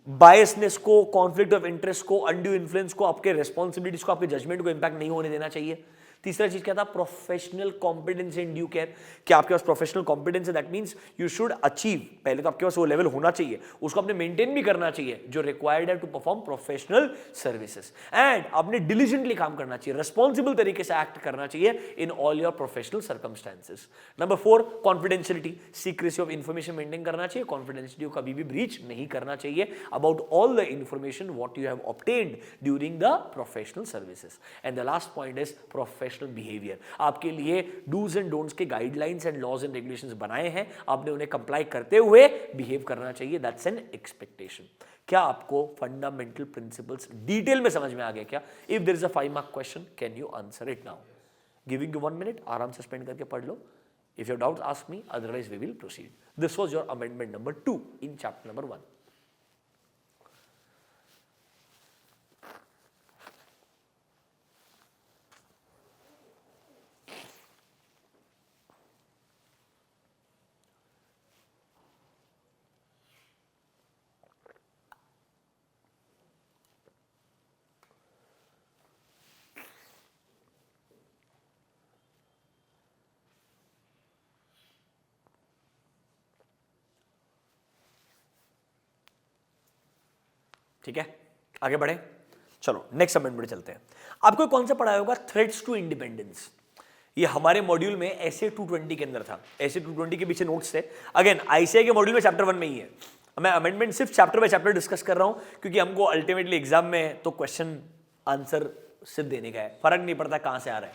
बायसनेस को, कॉन्फ्लिक्ट ऑफ इंटरेस्ट को, अनड्यू इन्फ्लुएंस को, आपके रेस्पॉन्सिबिलिटीज को, आपके जजमेंट को इंपैक्ट नहीं होने देना चाहिए। तीसरा चीज क्या था, professional competence in due care, कि आपके पास प्रोफेशनल कॉम्पिटेंस है, that means you should achieve, पहले तो आपके पास वो लेवल होना चाहिए, उसको आपने मेंटेन भी करना चाहिए जो रिक्वायर्ड है to perform professional services, and आपने डिलीजेंटली काम करना चाहिए, रिस्पॉन्सिबल तरीके से एक्ट करना चाहिए in all your professional circumstances. Number 4, confidentiality, secrecy of information maintain करना चाहिए, कॉन्फिडेंशियलिटी को कभी भी ब्रीच नहीं करना चाहिए about all the information what you have obtained during the professional services. And the last point is professional behaviour, आपके लिए डूज एंड डोंट्स के guidelines and laws and regulations बनाए हैं, आपने उन्हें कंप्लाई करते हुए बिहेव करना चाहिए, दैट्स एन एक्सपेक्टेशन। क्या आपको फंडामेंटल प्रिंसिपल्स डिटेल में समझ में आ गया क्या? If there is a 5 mark question, can you answer it now? Giving you 1 minute, आराम से स्पेंड करके पढ़ लो। If you have doubts, ask me, otherwise we will proceed. This was your amendment number 2 in chapter number 1. ठीक है, आगे बढ़े, चलो नेक्स्ट अमेंडमेंट चलते हैं। आपको कौन सा पढ़ाया होगा, थ्रेट्स टू इंडिपेंडेंस। ये हमारे मॉड्यूल में ऐसे 220 के अंदर था, ऐसे 220 के पीछे नोट्स थे। अगेन आईसीआई के मॉड्यूल में चैप्टर 1 में ही है, मैं अमेंडमेंट सिर्फ चैप्टर बाय चैप्टर डिस्कस कर रहा हूं, क्योंकि हमको अल्टीमेटली एग्जाम में तो क्वेश्चन आंसर सिर्फ देने का है, फर्क नहीं पड़ता कहां से आ रहा है,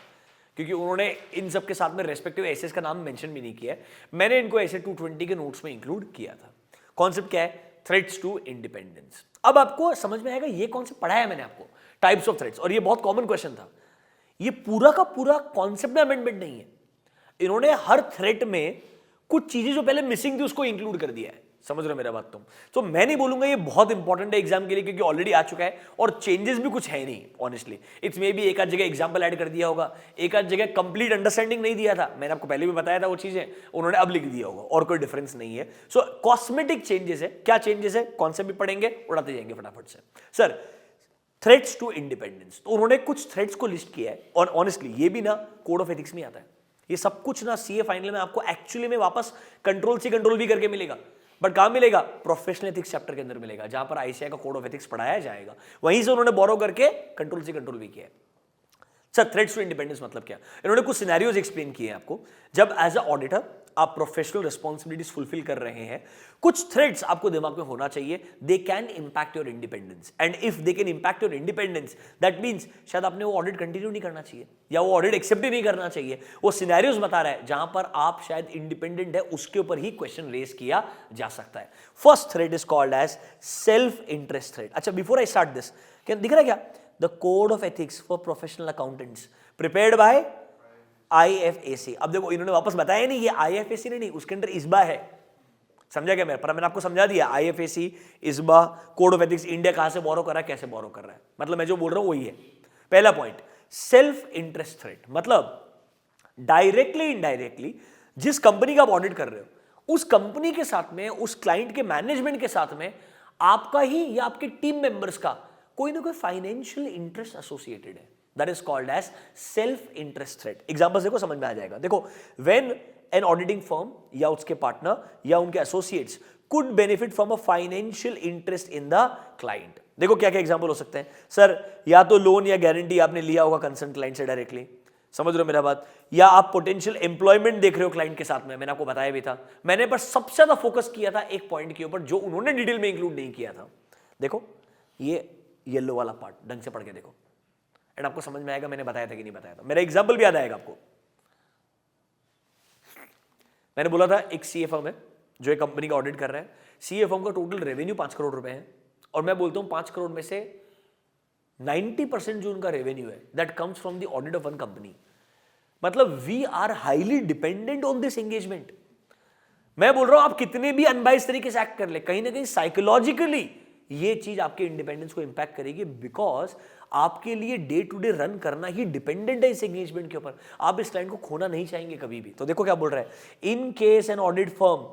क्योंकि उन्होंने इन सब के साथ में रेस्पेक्टिव एसेस का नाम मेंशन भी नहीं किया है, मैंने इनको ऐसे 220 के नोट्स में इंक्लूड किया था। कॉन्सेप्ट क्या है, थ्रेट्स टू इंडिपेंडेंस। अब आपको समझ में आएगा ये कौन से पढ़ाया मैंने आपको, टाइप्स ऑफ थ्रेट्स, और ये बहुत कॉमन क्वेश्चन था। ये पूरा का पूरा कॉन्सेप्ट में अमेंडमेंट नहीं है, इन्होंने हर थ्रेट में कुछ चीजें जो पहले मिसिंग थी उसको इंक्लूड कर दिया है। समझ रहे हो मेरा बात तुम? तो मैं नहीं बोलूंगा ये बहुत इंपॉर्टेंट है एग्जाम के लिए, क्योंकि ऑलरेडी आ चुका है और चेंजेस भी कुछ है नहीं ऑनेस्टली। इट्स मे बी एक आध जगह एग्जाम्पल ऐड कर दिया होगा, एक आध जगह कंप्लीट अंडरस्टैंडिंग नहीं दिया था, मैंने आपको पहले भी बताया था वो चीजें, उन्होंने अब लिख दिया होगा, और कोई डिफरेंस नहीं है। सो कॉस्मेटिक चेंजेस है। क्या चेंजेस है, कॉन्सेप्ट भी पढ़ेंगे, उड़ाते जाएंगे फटाफट से। सर थ्रेट्स टू इंडिपेंडेंस, तो उन्होंने कुछ थ्रेट्स को लिस्ट किया है, और ऑनेस्टली ये भी ना कोड ऑफ एथिक्स में आता है, ये सब कुछ ना सीए फाइनल में आपको एक्चुअली में वापस कंट्रोल सी कंट्रोल भी करके मिलेगा, बट कहां मिलेगा, प्रोफेशनल एथिक्स चैप्टर के अंदर मिलेगा, जहां पर आईसीआई का कोड ऑफ एथिक्स पढ़ाया जाएगा, वहीं से उन्होंने बोरो करके कंट्रोल सी कंट्रोल भी किया है। सर थ्रेट्स टू इंडिपेंडेंस मतलब क्या, इन्होंने कुछ सिनेरियोज एक्सप्लेन किए हैं आपको। जब एज अ ऑडिटर आप प्रोफेशनल रिस्पॉन्सिबिलिटीज फुलफिल कर रहे हैं, कुछ थ्रेट्स आपको दिमाग में होना चाहिए, they can impact your independence, and if they can impact your independence that means शायद आपने वो ऑडिट कंटिन्यू नहीं करना चाहिए, या वो ऑडिट एक्सेप्ट भी नहीं करना चाहिए। वो सिनेरियोज बता रहा है जहां पर आप शायद इंडिपेंडेंट है, उसके ऊपर ही क्वेश्चन रेज किया जा सकता है। First threat is called as self interest threat. अच्छा, बिफोर आई स्टार्ट दिस, क्या दिख रहा है क्या, the code of ethics for professional accountants prepared by IFAC। अब देखो इन्होंने वापस बताया नहीं, ये IFAC नहीं, उसके अंदर इस्बा है, समझा क्या मेरा, पर मैंने आपको समझा दिया। IFAC, इस्बा, code of ethics, India कहां से बोरो कर रहा है, कैसे बोरो कर रहा है, मतलब मैं जो बोल रहा हूं वही है। पहला पॉइंट, सेल्फ इंटरेस्ट थ्रेट, मतलब डायरेक्टली इनडायरेक्टली जिस कंपनी का आप ऑडिट कर रहे हो, उस कंपनी के साथ में, उस क्लाइंट के मैनेजमेंट के साथ में आपका ही या आपके टीम मेंबर्स का कोई ना कोई फाइनेंशियल इंटरेस्ट एसोसिएटेड है, that is called as self interest threat. Examples देखो, समझ में आ जाएगा। देखो, व्हेन एन ऑडिटिंग फर्म या उसके पार्टनर या उनके associates could benefit from a financial interest in the client. देखो क्या क्या एग्जांपल हो सकते हैं सर, या तो लोन या गारंटी आपने लिया होगा कंसर्न क्लाइंट से डायरेक्टली, समझ रहे हो मेरा बात, या आप पोटेंशियल एम्प्लॉयमेंट देख रहे हो क्लाइंट के साथ में, मैंने आपको बताया भी था। मैंने बस सबसे ज्यादा फोकस किया था एक पॉइंट के ऊपर जो उन्होंने डिटेल में इंक्लूड नहीं किया था। देखो ये येलो वाला पार्ट ढंग से पढ़ के देखो, एंड आपको समझ में आएगा मैंने बताया था कि नहीं बताया था। मेरा एग्जांपल भी याद आएगा आपको। मैंने बोला था एक सीए फर्म है जो एक कंपनी का ऑडिट कर रहा है, सीए फर्म का टोटल रेवेन्यू 5 करोड़ रुपए है, और मैं बोलता हूं 5 करोड़ में से 90% जो उनका रेवेन्यू है that comes from the audit of one company. मतलब we are highly dependent on this engagement. मैं बोल रहा हूं आप कितने भी अनबाइज तरीके से एक्ट कर ले, कहीं ना कहीं साइकोलॉजिकली ये चीज आपके इंडिपेंडेंस को इंपैक्ट करेगी, बिकॉज आपके लिए डे टू डे रन करना ही डिपेंडेंट है इस एंगेजमेंट के ऊपर। आप इस क्लाइंट को खोना नहीं चाहेंगे कभी भी। तो देखो क्या बोल रहा है, in case an audit firm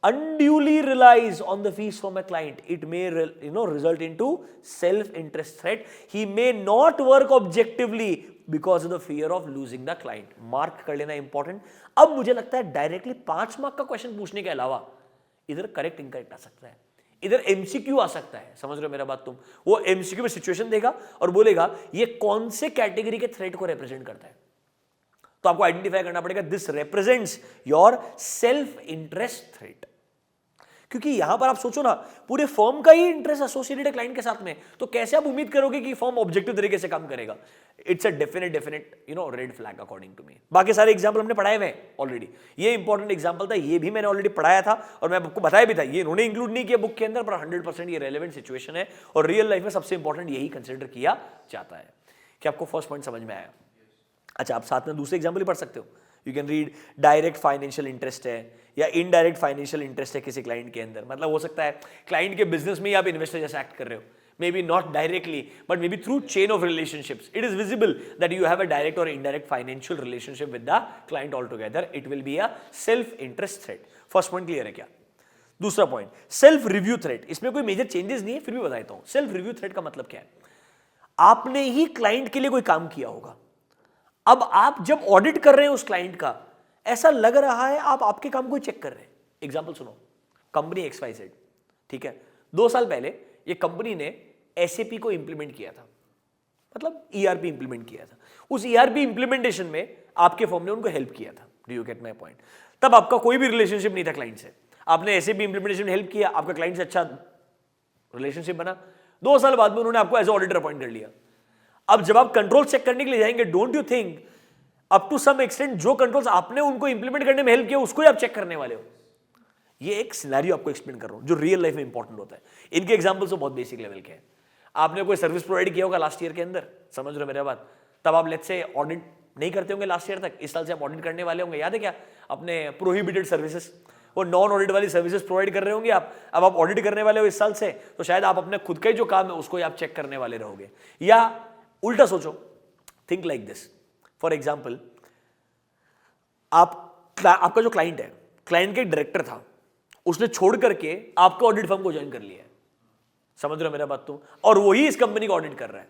unduly relies on the fees from a client, it may result into self-interest threat. He may not work objectively because of the fear of losing the client. Mark कर लेना इंपॉर्टेंट. अब मुझे लगता है डायरेक्टली 5 मार्क का क्वेश्चन पूछने के अलावा इधर करेक्ट इनकरेक्ट आ सकता है, इधर एमसीक्यू आ सकता है. समझ रहे हो मेरा बात तुम? वो एमसीक्यू में सिचुएशन देगा और बोलेगा ये कौन से कैटेगरी के थ्रेट को रिप्रेजेंट करता है. तो आपको आइडेंटिफाई करना पड़ेगा this represents your self interest threat. क्योंकि यहां पर आप सोचो ना, पूरे फर्म का ही इंटरेस्ट एसोसिएटेड है क्लाइंट के साथ में, तो कैसे आप उम्मीद करोगे कि फर्म ऑब्जेक्टिव तरीके से काम करेगा? It's a definite red flag according to me. बाकी सारे एग्जांपल हमने पढ़ाए हुए ऑलरेडी. ये इंपॉर्टेंट एग्जांपल था, ये भी मैंने ऑलरेडी पढ़ाया था और मैं आपको बताया भी था. ये इन्होंने इंक्लूड नहीं किया बुक के अंदर, पर 100% ये रेलेवेंट सिचुएशन है और रियल लाइफ में सबसे इंपॉर्टेंट यही कंसिडर किया जाता है. क्या आपको फर्स्ट पॉइंट समझ में आया? अच्छा, आप साथ में दूसरे एग्जाम्पल भी पढ़ सकते हो. You can read direct financial interest है या इनडायरेक्ट फाइनेंशियल इंटरेस्ट है किसी क्लाइंट के अंदर. मतलब हो सकता है क्लाइंट के बिजनेस में ही आप इन्वेस्टर जैसे एक्ट कर रहे हो, may be not directly but may be through chain of relationships. It is visible that you have a direct or indirect financial relationship with the client all together. It will be a self interest threat. First point clear है क्या? दूसरा पॉइंट, सेल्फ रिव्यू थ्रेट. इसमें कोई मेजर चेंजेस नहीं है, फिर भी बताता हूं. सेल्फ रिव्यू थ्रेट का मतलब क्या है? आपने ही क्लाइंट के लिए कोई काम किया होगा, अब आप जब ऑडिट कर रहे हैं उस क्लाइंट का, ऐसा लग रहा है आप आपके काम को चेक कर रहे हैं. एग्जांपल सुनो, कंपनी XYZ, ठीक है, 2 साल पहले ये कंपनी ने SAP को इंप्लीमेंट किया था, मतलब ERP इंप्लीमेंट किया था. उस ERP इंप्लीमेंटेशन में आपके फर्म ने उनको हेल्प किया था. Do you get my point? तब आपका कोई भी रिलेशनशिप नहीं था क्लाइंट से, आपने SAP इंप्लीमेंटेशन में हेल्प किया, आपका क्लाइंट से अच्छा रिलेशनशिप बना. 2 साल बाद में उन्होंने आपको एज ऑडिटर अपॉइंट कर लिया. अब जब आप कंट्रोल चेक करने के लिए जाएंगे, don't you think up to some extent जो कंट्रोल्स आपने उनको इंप्लीमेंट करने में हेल्प किया उसको ही आप चेक करने वाले हो? ये एक सिनेरियो आपको एक्सप्लेन कर रहा हूं जो रियल लाइफ में इंपॉर्टेंट होता है. इनके एग्जांपल्स तो बहुत बेसिक लेवल के हैं. आपने कोई सर्विस प्रोवाइड किया होगा लास्ट ईयर के अंदर, समझ रहे हो मेरा बात? तब आप लेट्स से ऑडिट नहीं करते होंगे लास्ट ईयर तक, इस साल से आप ऑडिट करने वाले होंगे. याद है क्या? अपने प्रोहिबिटेड सर्विसेज, वो नॉन ऑडिट वाली सर्विसेज प्रोवाइड कर रहे होंगे आप. अब आप ऑडिट करने वाले हो इस साल से, तो शायद आप अपने खुद का ही जो काम है उसको ही आप चेक करने वाले रहोगे. या उल्टा सोचो, think like this. For example, आपका जो क्लाइंट है, क्लाइंट के डायरेक्टर था, उसने छोड़ करके आपका ऑडिट फर्म को ज्वाइन कर लिया है. समझ रहे हो मेरा बात तुम? और वही इस कंपनी को ऑडिट कर रहा है.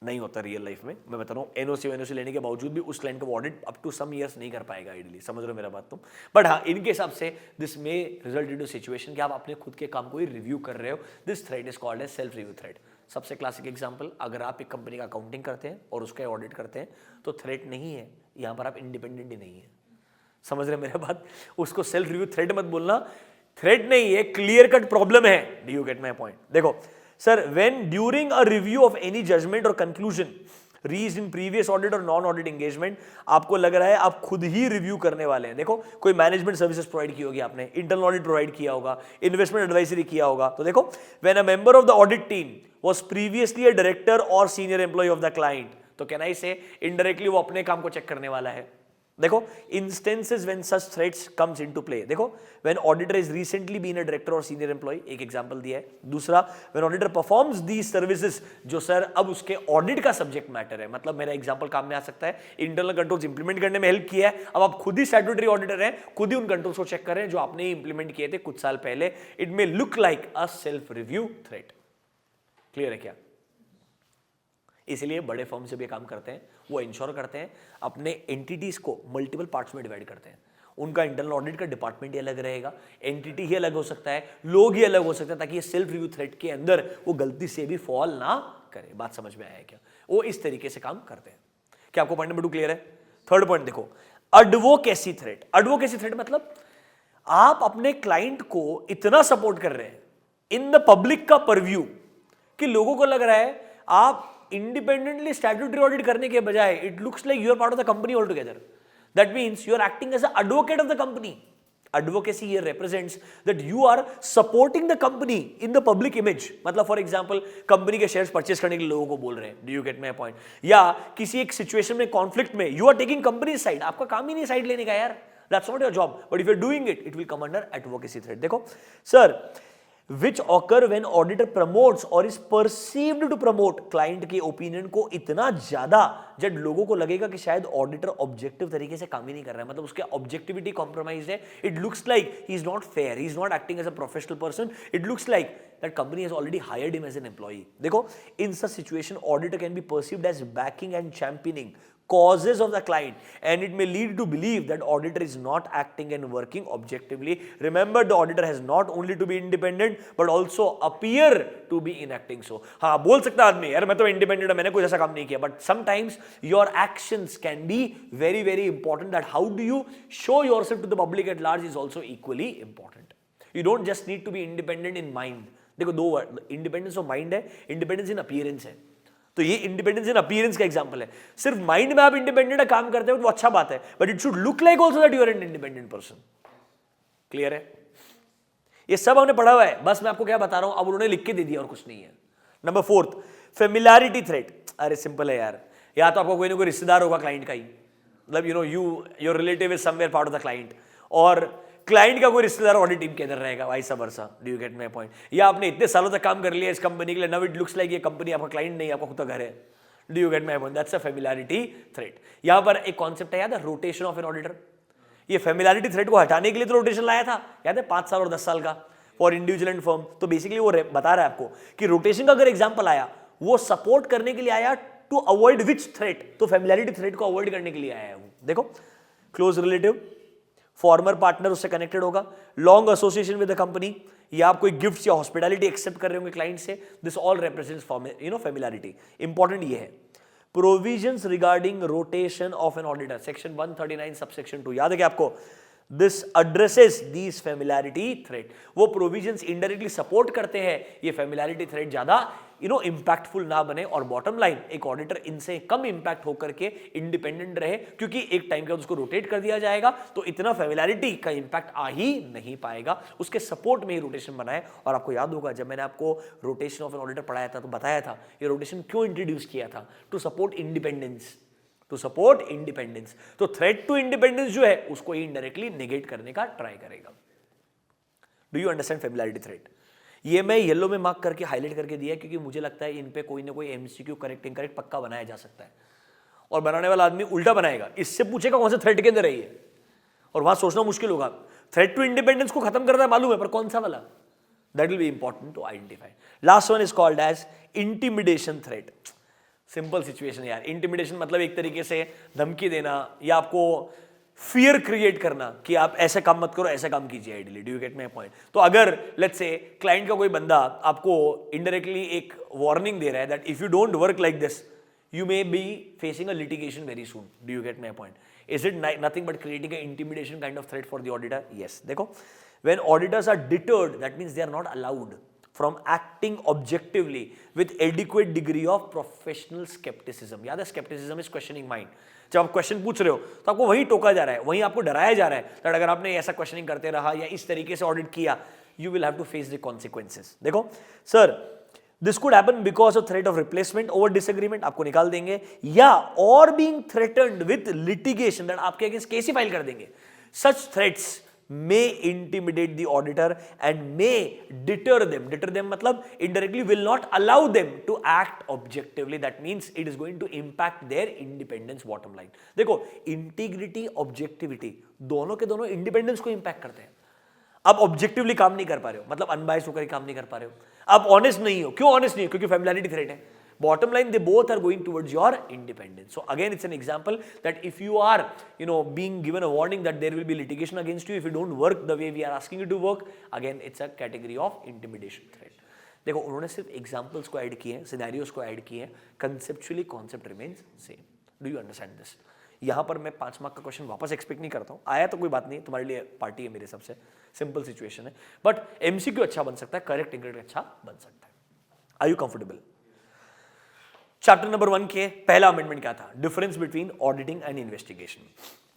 नहीं होता रियल लाइफ में, मैं बता रहा हूं. एनओसी लेने के बावजूद भी उस क्लाइंट को audit up to some years नहीं कर पाएगा आइडियली. समझ रहे हो मेरा बात तुम? बट हाँ, इनके हिसाब से this may result into situation कि आप अपने खुद के काम को ही रिव्यू कर रहे हो. This threat is called as self review threat. सबसे क्लासिक एग्जांपल, अगर आप एक कंपनी का अकाउंटिंग करते हैं और उसका ऑडिट करते हैं तो थ्रेट नहीं है, यहां पर आप इंडिपेंडेंट ही नहीं है. समझ रहे मेरा बात? उसको सेल्फ रिव्यू थ्रेट मत बोलना, थ्रेट नहीं है, क्लियर कट प्रॉब्लम है. Do you get my point? देखो sir, when during a review of any judgment or conclusion reached in previous audit or non audit engagement, आपको लग रहा है आप खुद ही रिव्यू करने वाले हैं. देखो, कोई मैनेजमेंट सर्विसेज प्रोवाइड की होगी आपने, इंटरनल ऑडिट प्रोवाइड किया होगा, इन्वेस्टमेंट एडवाइजरी किया होगा. तो देखो, when a member of the audit team was previously a director or senior employee of the client, तो कैन आई से इनडायरेक्टली वो अपने काम को चेक करने वाला है. देखो, instances when such threats comes into play. देखो, when auditor is recently been a director or senior employee, एक एग्जांपल दिया है. दूसरा, when auditor performs these services, जो सर अब उसके ऑडिट का सब्जेक्ट मैटर है. मतलब मेरा एग्जांपल काम में आ सकता है, इंटरनल कंट्रोल्स इंप्लीमेंट करने में हेल्प किया है, अब आप खुद ही स्टैट्यूटरी ऑडिटर हैं, खुद ही उन कंट्रोल्स को चेक कर रहे हैं जो आपने इंप्लीमेंट किए थे कुछ साल पहले. It may look like a self review threat. Clear है क्या? इसलिए बड़े फर्म से भी काम करते हैं, वो इंश्योर करते हैं अपने एंटिटीज को मल्टीपल पार्ट्स में डिवाइड करते हैं. उनका इंटरनल ऑडिट का डिपार्टमेंट ही अलग रहेगा, एंटिटी ही अलग हो सकता है, लोग ही अलग हो सकते हैं, ताकि ये सेल्फ रिव्यू थ्रेट के अंदर वो गलती से भी फॉल ना करे. बात समझ में आया क्या? वो इस तरीके से काम करते हैं. क्या आपको पॉइंट नंबर 2 क्लियर है? थर्ड पॉइंट देखो, एडवोकेसी थ्रेट. एडवोकेसी थ्रेट मतलब आप अपने क्लाइंट को इतना सपोर्ट कर रहे हैं इन द पब्लिक का परव्यू कि लोगों को लग रहा है आप इंडिपेंडेंटली स्टैट्यूटरी ऑडिट करने के बजाय it looks like you are part of the company all together. That means you are acting as a advocate of the company. Advocacy here represents that you are supporting the company in the public image. मतलब फॉर एग्जाम्पल कंपनी के शेयर्स परचेस करने के लिए लोगों को बोल रहे हैं. Do you get my point? या किसी एक सिचुएशन में कॉन्फ्लिक्ट में you are taking company side. आपका काम ही नहीं साइड लेने का यार, that's not your job, but if you are doing it, it will come under advocacy threat. देखो sir, which occur when auditor promotes or is perceived to promote client के ओपिनियन को इतना ज्यादा जब लोगों को लगेगा कि शायद ऑडिटर ऑब्जेक्टिव तरीके से काम ही नहीं कर रहा है, मतलब उसके ऑब्जेक्टिविटी कॉम्प्रोमाइज है. It looks like he is not fair, he is not acting as a professional person. It looks like that company has already hired him as an employee. देखो, in such situation auditor can be perceived as backing and championing causes of the client, and it may lead to believe that auditor is not acting and working objectively. Remember, the auditor has not only to be independent but also appear to be enacting so. हाँ, बोल सकता आदमी यार मैं तो independent हूं, मैंने कोई ऐसा काम नहीं किया, but sometimes your actions can be very very important. That how do you show yourself to the public at large is also equally important. You don't just need to be independent in mind. देखो, दो वर्ड, इंडिपेंडेंस ऑफ माइंड है, इंडिपेंडेंस इन अपीयरेंस है. तो ये इंडिपेंडेंस इन अपीयरेंस का एग्जांपल है. सिर्फ माइंड में आप इंडिपेंडेंट काम करते हो तो अच्छा बात है, but it should look like also that you are an independent person. Clear है? ये सब हमने पढ़ा हुआ है, बस मैं आपको क्या बता रहा हूं, अब उन्होंने लिख के दे दिया और कुछ नहीं है. Number 4, familiarity threat. अरे सिंपल है यार, या तो आपको कोई ना कोई रिश्तेदार होगा क्लाइंट का ही, मतलब you know your relative is somewhere part of the client, और क्लाइंट का कोई रिश्तेदार ऑडिट टीम के अंदर रहेगा, vice versa. Do you get my point? या आपने इतने सालों तक काम कर लिया इस कंपनी के लिए, नाउ इट लुक्स लाइक ये कंपनी आपका क्लाइंट नहीं, आपका खुद का घर है. Do you get my point? That's a familiarity threat. यहां पर एक कॉन्सेप्ट है याद है, रोटेशन ऑफ एन ऑडिटर. ये फेमिलियरिटी थ्रेट को हटाने के लिए तो रोटेशन लाया था, याद है, 5 साल और 10 साल का फॉर इंडिविजुअल एंड फर्म. तो बेसिकली वो बता रहा है आपको कि रोटेशन का अगर एग्जाम्पल आया, वो सपोर्ट करने के लिए आया टू अवॉइड विच थ्रेट, तो फेमिलियरिटी थ्रेट को अवॉइड करने के लिए आया है वो. देखो, क्लोज रिलेटिव, फॉर्मर पार्टनर उससे कनेक्टेड होगा, long association with the company, या आप कोई गिफ्ट्स या हॉस्पिटैलिटी एक्सेप्ट कर रहे होंगे क्लाइंट से. This all represents familiarity. Important ये है, provisions regarding rotation of an auditor, section 139 subsection 2. याद है कि आपको this addresses these familiarity threat. वो प्रोविजंस इनडायरेक्टली सपोर्ट करते हैं ये फेमिलियरिटी थ्रेट ज्यादा इंपैक्टफुल ना बने, और बॉटम लाइन एक ऑडिटर इनसे कम इंपैक्ट होकर के इंडिपेंडेंट रहे, क्योंकि एक टाइम के बाद उसको रोटेट कर दिया जाएगा तो इतना फेमिलियरिटी का इंपैक्ट आ ही नहीं पाएगा. उसके सपोर्ट में ही रोटेशन बनाए. और आपको याद होगा जब मैंने आपको रोटेशन ऑफ एन ऑडिटर पढ़ाया था तो बताया था ये रोटेशन क्यों इंट्रोड्यूस किया था, to support independence, to support independence. तो थ्रेट टू इंडिपेंडेंस जो है उसको इनडायरेक्टली नेगेट करने का ट्राई करेगा. Do you understand familiarity threat? ये मैं येलो में मार्क करके हाईलाइट करके दिया क्योंकि मुझे लगता है इन पे कोई ना कोई एमसीक्यू करेक्ट इनकरेक्ट पक्का बनाया जा सकता है, और बनाने वाला आदमी उल्टा बनाएगा, इससे पूछेगा कौन सा थ्रेट के अंदर है ये, और वहां सोचना मुश्किल होगा. थ्रेट टू इंडिपेंडेंस को खत्म करना मालूम है, पर कौन सा वाला, that will be important to identify. Last one is called as intimidation threat. Simple situation यार, इंटिमिडेशन मतलब एक तरीके से धमकी देना या आपको फियर क्रिएट करना कि आप ऐसे काम मत करो, ऐसा काम कीजिए ideally. Do you get my point? तो अगर लेट्स से क्लाइंट का कोई बंदा आपको इनडायरेक्टली एक वार्निंग दे रहा है that if you don't work like this you may be facing a litigation very soon. Do you get my point? Is it nothing but creating a intimidation kind of threat for the auditor? Yes. देखो, when auditors are deterred that means they are not allowed from acting objectively with adequate degree of professional skepticism. याद है, skepticism is questioning mind. जब आप क्वेश्चन पूछ रहे हो तो आपको वही टोका जा रहा है, वहीं आपको डराया जा रहा है that अगर आपने ऐसा क्वेश्चनिंग करते रहा या इस तरीके से ऑडिट किया you will have to face the consequences. देखो sir, this could happen because of threat of replacement over disagreement, आपको निकाल देंगे, या or being threatened with litigation, that आपके अगेंस्ट केस ही फाइल कर देंगे. Such threats may intimidate the auditor and may deter them. Deter them मतलब indirectly will not allow them to act objectively. That means it is going to impact their independence bottom line. देखो, integrity, objectivity दोनों के दोनों independence को impact करते हैं. आप ऑब्जेक्टिवली काम नहीं कर पा रहे हो, मतलब अनबायस्ड होकर काम नहीं कर पा रहे हो, आप ऑनेस्ट नहीं हो. क्यों ऑनेस्ट नहीं हो? क्योंकि फेमिलियरिटी थ्रेट है. Bottom line, they both are going towards your independence. So again, it's an example that if you are, being given a warning that there will be litigation against you if you don't work the way we are asking you to work, again, it's a category of intimidation threat. देखो, उन्होंने सिर्फ examples को ऐड किए हैं, scenarios को ऐड किए हैं, conceptually concept remains same. Do you understand this? यहाँ पर मैं 5 मार्क का क्वेश्चन वापस एक्सपेक्ट नहीं करता हूँ, आया तो कोई बात नहीं, तुम्हारे लिए पार्टी है मेरे सबसे, सिंपल सिचुएशन है, बट एमसीक्यू अच्छा बन सकता है, करेक्ट इनकरेक्ट अच्छा बन सकता है. Are you comfortable? Chapter number 1 के पहला अमेंडमेंट क्या था? Difference between auditing and investigation.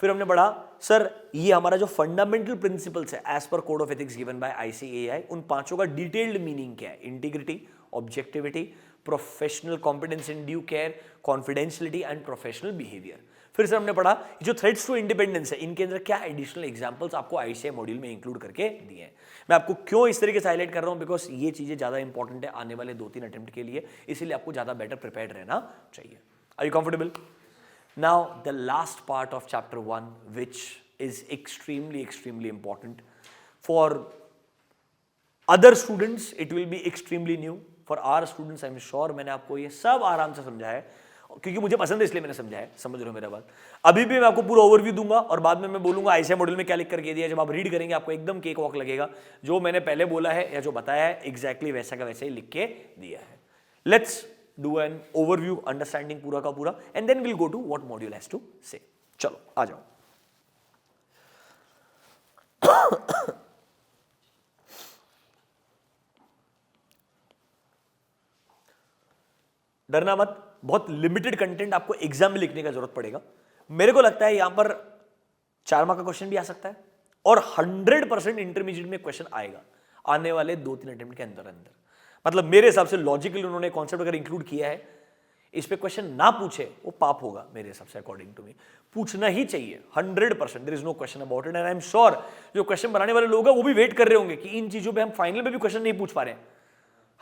फिर हमने पढ़ा सर ये हमारा जो फंडामेंटल प्रिंसिपल्स है as per code of ethics given by ICAI, उन पांचों का डिटेल्ड मीनिंग क्या है? Integrity, objectivity, professional competence in due care, confidentiality and professional behaviour. फिर से हमने पढ़ा जो थ्रेट्स टू इंडिपेंडेंस है इनके अंदर क्या एडिशनल एग्जांपल्स आपको आईसीआई मॉड्यूल में इंक्लूड करके दिए हैं। मैं आपको क्यों इस तरीके से हाईलाइट कर रहा हूं, बिकॉज ये चीजें ज्यादा इंपॉर्टेंट है आने वाले 2-3 अटेम्प्ट के लिए, इसीलिए आपको ज्यादा बेटर प्रिपेयर्ड रहना चाहिए। Are you comfortable? Now the last part of chapter 1 which is extremely important for other students, it will be extremely new for our students, I am sure मैंने आपको ये सब आराम से समझाया है क्योंकि मुझे पसंद है इसलिए मैंने समझाया है, समझ रहे हो मेरा बात। अभी भी मैं आपको पूरा ओवरव्यू दूंगा और बाद में मैं बोलूंगा आईसीआई मॉड्यूल में क्या लिख करके दिया, जब आप रीड करेंगे आपको एकदम केक वॉक लगेगा, जो मैंने पहले बोला है या जो बताया है एग्जैक्टली वैसा का वैसा ही लिख के दिया है। Let's do an overview understanding पूरा का पूरा and then will go to what module has to say. चलो आ जाओ। डरना मत, बहुत लिमिटेड कंटेंट आपको एग्जाम में लिखने का जरूरत पड़ेगा। मेरे को लगता है यहां पर 4 मार्क का क्वेश्चन भी आ सकता है और 100% इंटरमीडिएट में क्वेश्चन आएगा आने वाले 2-3 अटेम्प्ट के अंदर अंदर। मतलब मेरे हिसाब से लॉजिकली उन्होंने कॉन्सेप्ट अगर इंक्लूड किया है, इस पे क्वेश्चन ना पूछे वो पाप होगा मेरे हिसाब से, अकॉर्डिंग टू मी। पूछना ही चाहिए 100%, there is no question about it and I am sure जो क्वेश्चन बनाने वाले लोग हैं वो भी वेट कर रहे होंगे कि इन चीजों पे हम फाइनल में भी क्वेश्चन नहीं पूछ पा रहे हैं,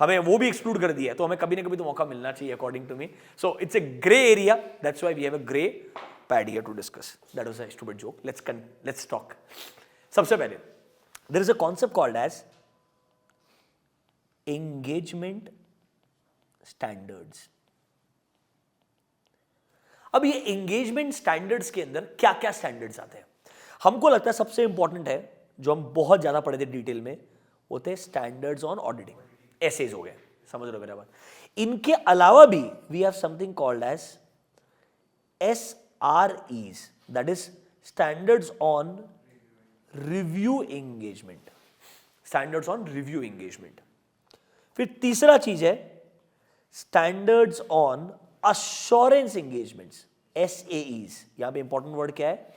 हमें वो भी एक्सक्लूड कर दिया है, तो हमें कभी ना कभी तो मौका मिलना चाहिए according to me. So it's a grey area, that's why we have a grey pad here to discuss. That was a stupid joke, let's talk. सबसे पहले there is a concept called as engagement standards. अब ये एंगेजमेंट स्टैंडर्ड्स के अंदर क्या क्या स्टैंडर्ड्स आते हैं, हमको लगता है सबसे इंपॉर्टेंट है जो हम बहुत ज्यादा पढ़े थे डिटेल में, वो थे स्टैंडर्ड्स ऑन ऑडिटिंग, एसेज हो गए, समझ रहे हो मेरा बात। इनके अलावा भी we have something called as SREs, that is standards on review engagement, standards on review engagement. फिर तीसरा चीज है standards on assurance engagements, SAEs। यहां पे इंपॉर्टेंट वर्ड क्या है,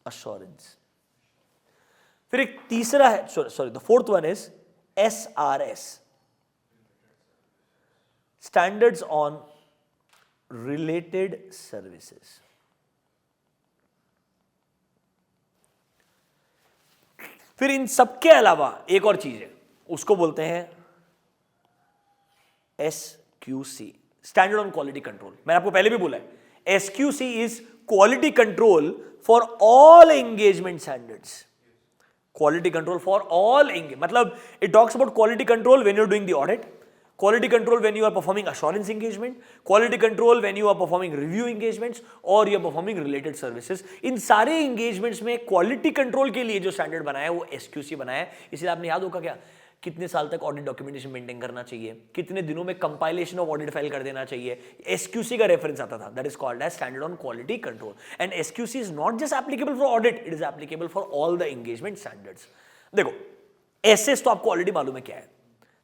अश्योरेंस। फिर एक तीसरा है, sorry the fourth one is SRS, standards on related services. फिर इन सबके अलावा एक और चीज है, उसको बोलते हैं SQC, standard on quality control. मैंने आपको पहले भी बोला है SQC is quality control for all engagement standards, quality control for all engage, मतलब it talks about quality control when you are doing the audit, quality control when you are performing assurance engagement, quality control when you are performing review engagements और you are performing related services। इन सारे engagements में quality control के लिए जो standard बनाया है वो SQC बनाया है। इसलिए आपने याद होगा क्या, कितने साल तक ऑडिट डॉक्यूमेंटेशन मेंटेन करना चाहिए, कितने दिनों में कंपाइलेशन ऑफ ऑडिट फाइल कर देना चाहिए, SQC का रेफरेंस आता था, that is called as standard on quality control. And SQC is not just applicable for audit, it is applicable for all the engagement standards. देखो SS तो आपको ऑलरेडी मालूम है क्या है,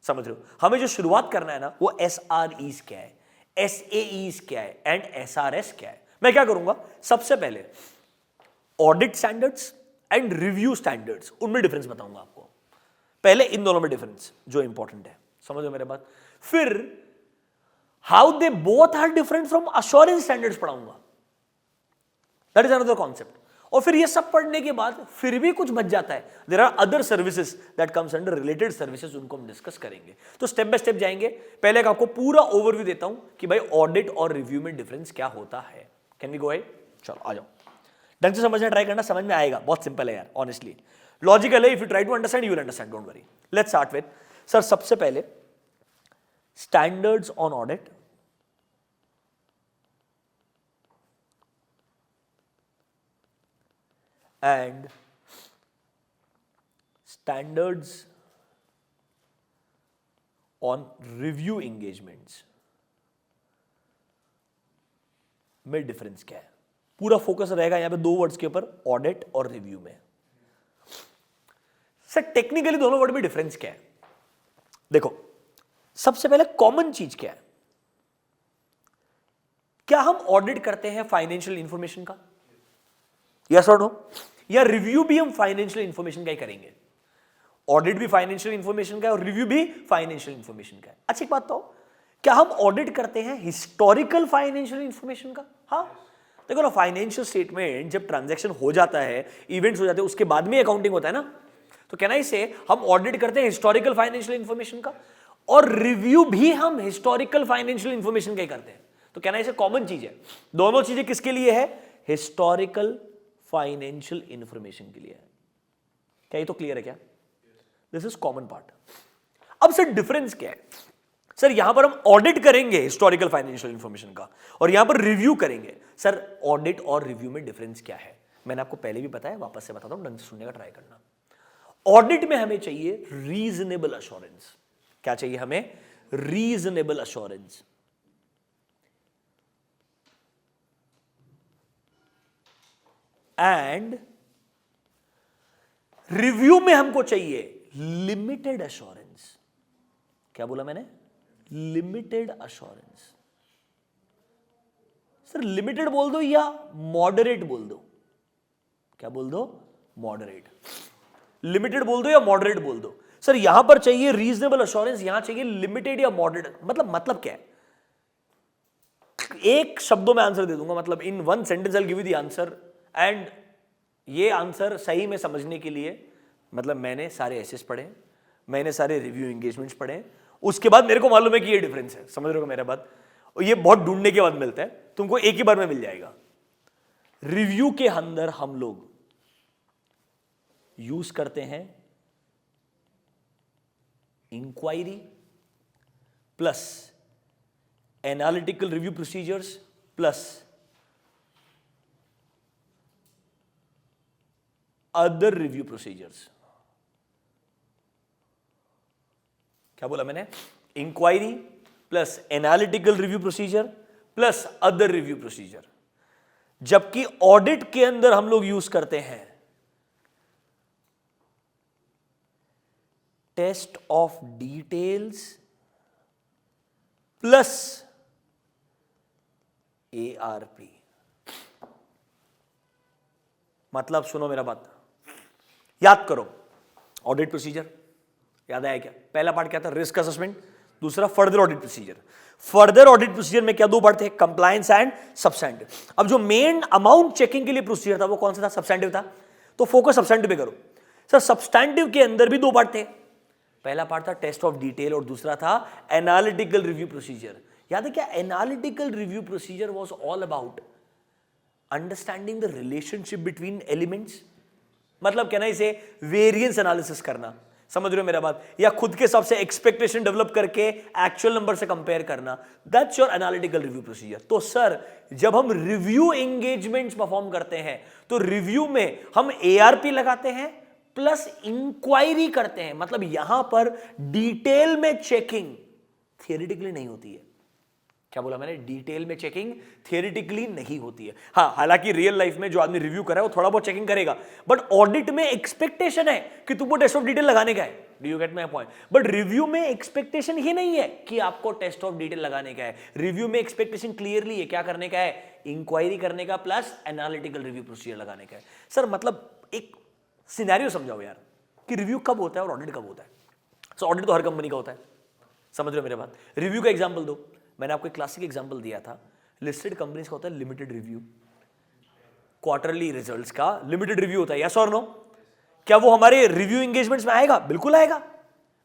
समझ रहे हो। हमें जो शुरुआत करना है ना वो SREs क्या है, SAEs क्या है एंड SRS क्या है। मैं क्या करूंगा, सबसे पहले audit standards and review standards, उनमें डिफरेंस बताऊंगा आपको। पहले इन दोनों में डिफरेंस जो इंपॉर्टेंट है, समझ लो मेरे बात। फिर how they both are different from assurance standards पढ़ाऊंगा, दैट इज अनदर कॉन्सेप्ट। और फिर ये सब पढ़ने के बाद फिर भी कुछ बच जाता है, there are other services that comes under related services, उनको हम डिस्कस करेंगे। तो स्टेप बाय स्टेप जाएंगे। पहले एक आपको पूरा ओवरव्यू देता हूं कि भाई ऑडिट और रिव्यू में डिफरेंस क्या होता है। Can we go ahead? चलो आ जाओ, ढंग से समझना ट्राई करना, समझ में आएगा, बहुत सिंपल है यार, ऑनेस्टली लॉजिकल है। If you try to understand you will understand, don't worry. Let's start with sir, सबसे पहले standards on audit and standards on review engagements में डिफरेंस क्या है। पूरा फोकस रहेगा यहां पे दो वर्ड्स के ऊपर, ऑडिट और रिव्यू में। सर टेक्निकली दोनों वर्ड में डिफरेंस क्या है, देखो सबसे पहले कॉमन चीज क्या है, क्या हम ऑडिट करते हैं फाइनेंशियल इंफॉर्मेशन का, यस और नो, या रिव्यू भी हम फाइनेंशियल इंफॉर्मेशन का ही करेंगे। ऑडिट भी फाइनेंशियल इंफॉर्मेशन का है और रिव्यू भी फाइनेंशियल इंफॉर्मेशन का है। अच्छी बात तो, क्या हम ऑडिट करते हैं हिस्टोरिकल फाइनेंशियल इंफॉर्मेशन का? हाँ, देखो ना, फाइनेंशियल स्टेटमेंट जब ट्रांजैक्शन हो जाता है, इवेंट्स हो जाते हैं, उसके बाद में अकाउंटिंग होता है ना। तो कैन आई से हम ऑडिट करते हैं हिस्टोरिकल फाइनेंशियल इंफॉर्मेशन का, और रिव्यू भी हम हिस्टोरिकल फाइनेंशियल इंफॉर्मेशन का ही करते हैं। तो कैन आई से कॉमन चीज है, दोनों चीजें किसके लिए है? हिस्टोरिकल फाइनेंशियल इंफॉर्मेशन के लिए है। क्या ये तो क्लियर है क्या? This is common part. अब सर डिफरेंस क्या है? सर यहां पर हम ऑडिट करेंगे हिस्टोरिकल फाइनेंशियल इंफॉर्मेशन का, और यहां पर रिव्यू करेंगे। सर ऑडिट और रिव्यू में डिफरेंस क्या है? मैंने आपको पहले भी बताया, वापस से बताता हूं, ढंग से सुनने का ट्राई करना। ऑडिट में हमें चाहिए रीजनेबल अश्योरेंस। क्या चाहिए हमें? Reasonable assurance. एंड रिव्यू में हमको चाहिए लिमिटेड अश्योरेंस। क्या बोला मैंने? Limited assurance. सर लिमिटेड बोल दो या मॉडरेट बोल दो? क्या बोल दो? मॉडरेट। लिमिटेड बोल दो या मॉडरेट बोल दो? सर यहां पर चाहिए रीजनेबल अश्योरेंस, यहां चाहिए लिमिटेड या मॉडरेट। मतलब क्या है? एक शब्दों में आंसर दे दूंगा, मतलब in one sentence I will give you the answer. And ये आंसर सही में समझने के लिए, मतलब मैंने सारे एसेस पढ़े, मैंने सारे रिव्यू एंगेजमेंट्स पढ़े, उसके बाद मेरे को मालूम है कि ये डिफरेंस है। समझ रहे हो मेरा बात? और ये बहुत ढूंढने के बाद मिलता है, तुमको एक ही बार में मिल जाएगा। रिव्यू के अंदर हम लोग यूज करते हैं inquiry plus analytical review procedures plus other review procedures. क्या बोला मैंने? Inquiry plus analytical review procedure plus other review procedure. जबकि ऑडिट के अंदर हम लोग यूज करते हैं test of details plus ARP। मतलब सुनो मेरा बात, याद करो ऑडिट प्रोसीजर, याद आया क्या? पहला पार्ट क्या था? Risk assessment. दूसरा further audit procedure. Further audit procedure में क्या दो पार्ट थे? Compliance and substantive. अब जो मेन अमाउंट चेकिंग के लिए प्रोसीजर था वो कौन सा था? सब्सटेंटिव था। तो फोकस सब्सटेंटिव पे करो। सर सब्सटेंटिव के अंदर भी दो पार्ट थे, पहला पार्ट था टेस्ट ऑफ डिटेल और दूसरा था एनालिटिकल रिव्यू प्रोसीजर। याद है क्या? Analytical review procedure was all about understanding the relationship between elements. मतलब कहना इसे वेरिएंस एनालिसिस करना। समझ रहे हो मेरा बात? या खुद के हिसाब से एक्सपेक्टेशन डेवलप करके एक्चुअल नंबर से कंपेयर करना, that's your analytical review procedure. तो सर जब हम रिव्यू एंगेजमेंट्स परफॉर्म करते हैं तो रिव्यू में हम ARP लगाते हैं प्लस इंक्वायरी करते हैं। मतलब यहां पर डिटेल में चेकिंग थियरिटिकली नहीं होती है। क्या बोला मैंने? डिटेल में चेकिंग थियरिटिकली नहीं होती है। हाँ, हालांकि रियल लाइफ में जो आदमी रिव्यू कर रहा है वो थोड़ा बहुत चेकिंग करेगा, बट ऑडिट में एक्सपेक्टेशन है कि तुमको टेस्ट ऑफ डिटेल लगाने का है। Do you get my point? But review में एक्सपेक्टेशन ही नहीं है कि आपको टेस्ट ऑफ डिटेल लगाने का है। रिव्यू में एक्सपेक्टेशन क्लियरली है, क्या करने का है? इंक्वायरी करने का प्लस एनालिटिकल रिव्यू प्रोसीजर लगाने का है। सर मतलब एक सिनेरियो समझाओ यार कि रिव्यू कब होता है और ऑडिट कब होता है। सो ऑडिट तो हर कंपनी का होता है, समझ रहे हो मेरे बात? रिव्यू का एग्जांपल दो। मैंने आपको एक क्लासिक एग्जांपल दिया था, लिस्टेड कंपनीज का होता है लिमिटेड रिव्यू, क्वार्टरली रिजल्ट्स का लिमिटेड रिव्यू होता है। Yes or no? क्या वो हमारे रिव्यू एंगेजमेंट्स में आएगा? बिल्कुल आएगा,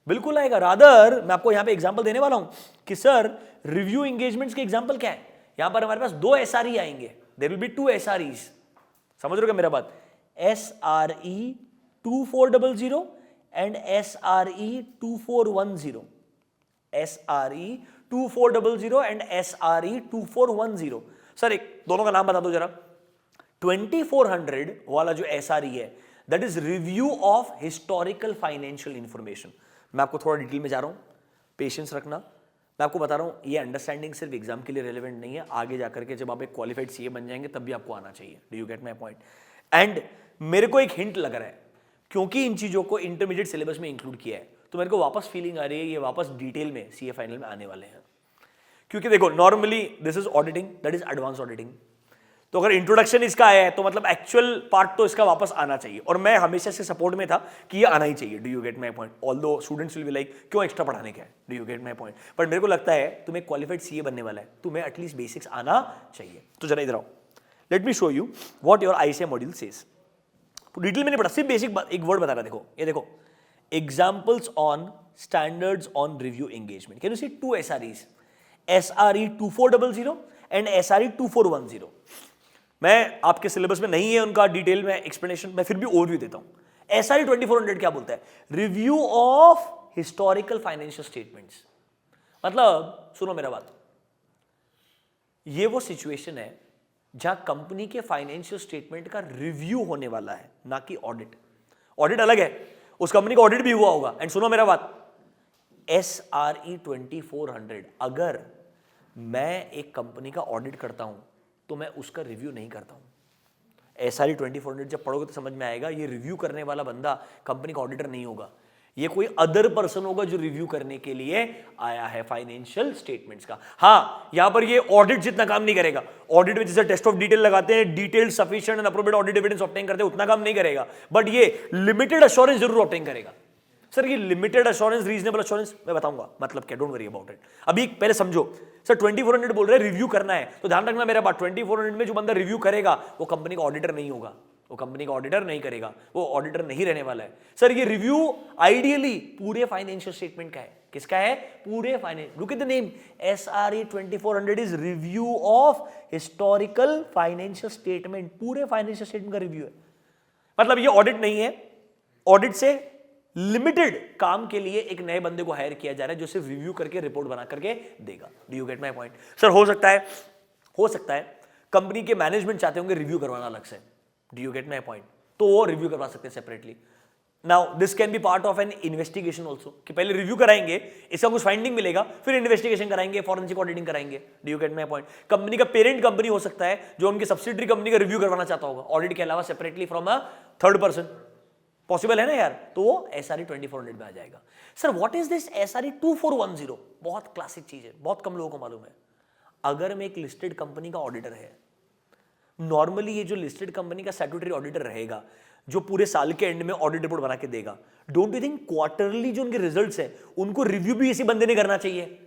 बिल्कुल आएगा। रादर मैं आपको यहां पे एग्जांपल देने वाला हूं कि सर रिव्यू एंगेजमेंट्स के एग्जांपल क्या है। यहां पर हमारे पास 2 SRE आएंगे, देयर विल बी 2 SREs। समझ रहे हो क्या मेरा बात? SRE 2400 and SRE 2410। SRE 2400 and SRE 2410। Sir एक दोनों का नाम बता दो जरा। 2400 वाला जो SRE है that is review of historical financial information. मैं आपको थोड़ा डिटेल में जा रहा हूं, पेशेंस रखना। मैं आपको बता रहा हूं ये अंडरस्टैंडिंग सिर्फ एग्जाम के लिए रेलेवेंट नहीं है, आगे जाकर के जब आप एक क्वालिफाइड CA बन जाएंगे तब भी आपको आना चाहिए। Do you get my point? And मेरे को एक हिंट लग रहा है, क्योंकि इन चीजों को इंटरमीडिएट सिलेबस में इंक्लूड किया है, तो मेरे को वापस फीलिंग आ रही है ये वापस डिटेल में CA फाइनल में आने वाले हैं। क्योंकि देखो normally this is auditing, that is advance auditing. तो अगर इंट्रोडक्शन इसका आया है तो मतलब एक्चुअल पार्ट तो इसका वापस आना चाहिए, और मैं हमेशा से सपोर्ट में था कि ये आना ही चाहिए। Do you get my point? Although students will be like क्यों एक्स्ट्रा पढ़ाने का है। Do you get my point? But मेरे को लगता है तुम्हें क्वालिफाइड CA बनने वाला है, तुम्हें एटलीस्ट बेसिक्स आना चाहिए। तो जरा इधर आओ, let me show you what your ICA module says. Detail में नहीं पढ़ा, सिर्फ बेसिक बात एक वर्ड बता रहा। देखो ये देखो, examples on standards on review engagement. Can you see two SREs, SRE 2400 and SRE 2410। मैं आपके सिलेबस में नहीं है उनका डिटेल में एक्सप्लेनेशन, मैं फिर भी ओवरव्यू देता हूं। SRE 2400 क्या बोलता है? Review of historical financial statements. मतलब सुनो मेरा बात, ये वो सिचुएशन है जहां कंपनी के फाइनेंशियल स्टेटमेंट का रिव्यू होने वाला है, ना कि ऑडिट। ऑडिट अलग है, उस कंपनी का ऑडिट भी हुआ होगा। एंड सुनो मेरा बात, SRE 2400, अगर मैं एक कंपनी का ऑडिट करता हूं तो मैं उसका रिव्यू नहीं करता हूं। SRE 2400 जब पढ़ोगे तो समझ में आएगा, ये रिव्यू करने वाला बंदा कंपनी का ऑडिटर नहीं होगा, ये कोई अदर पर्सन होगा जो रिव्यू करने के लिए आया है फाइनेंशियल स्टेटमेंट्स का। हां, यहां पर ये ऑडिट जितना काम नहीं करेगा। ऑडिट में जैसे टेस्ट ऑफ डिटेल लगाते हैं, detailed sufficient and appropriate audit evidence obtain करते हैं, उतना काम नहीं करेगा, बट ये लिमिटेड अश्योरेंस जरूर ऑब्टेन करेगा। सर ये लिमिटेड अश्योरेंस, रीजनेबल अश्योरेंस मैं बताऊंगा मतलब क्या, डोंट वरी अबाउट इट। अभी पहले समझो, सर 2400 बोल रहे हैं रिव्यू करना है, तो ध्यान रखना मेरा बात, 2400 में जो बंदा रिव्यू करेगा वो कंपनी का ऑडिटर नहीं होगा, वो कंपनी का ऑडिटर नहीं करेगा, वो ऑडिटर नहीं रहने वाला है। सर ये रिव्यू आइडियली पूरे फाइनेंशियल स्टेटमेंट का है। किसका है? पूरे finance. Look at the name, SRE 2400 is review of historical financial statement. पूरे फाइनेंशियल स्टेटमेंट का रिव्यू है, मतलब ये ऑडिट नहीं है। ऑडिट से लिमिटेड काम के लिए एक नए बंदे को हायर किया जा रहा है जो सिर्फ रिव्यू करके रिपोर्ट बना करके देगा। Do you get my point? Sir हो सकता है कंपनी के मैनेजमेंट चाहते होंगे रिव्यू करवाना अलग से। Do you get my point? तो वो रिव्यू करवा सकते हैं separately. Now this can be part of N investigation also, कि पहले रिव्यू कराएंगे, इसका कुछ फाइंडिंग मिलेगा, फिर इन्वेस्टिगेशन कराएंगे, फॉरेंसिक ऑडिटिंग कराएंगे। Do you get my point? Company का पेरेंट कंपनी हो सकता है जो उनकी सब्सिडियरी कंपनी का रिव्यू करवाना चाहता होगा ऑडिट के अलावा separately from a third person. Possible है ना यार? तो वो SRE 2400 में आ जाएगा। Sir what is this SRE 2410? बहुत क्लासिक चीज है, बहुत कम लोगों को मालूम है। अगर मैं एक लिस्टेड कंपनी का ऑडिटर है, नॉर्मली ये जो लिस्टेड कंपनी का स्टैट्यूटरी ऑडिटर रहेगा, जो पूरे साल के एंड में ऑडिट रिपोर्ट बना के देगा, डोंट यू थिंक क्वार्टरली जो उनके रिजल्ट्स है उनको रिव्यू भी इसी बंदे ने करना चाहिए?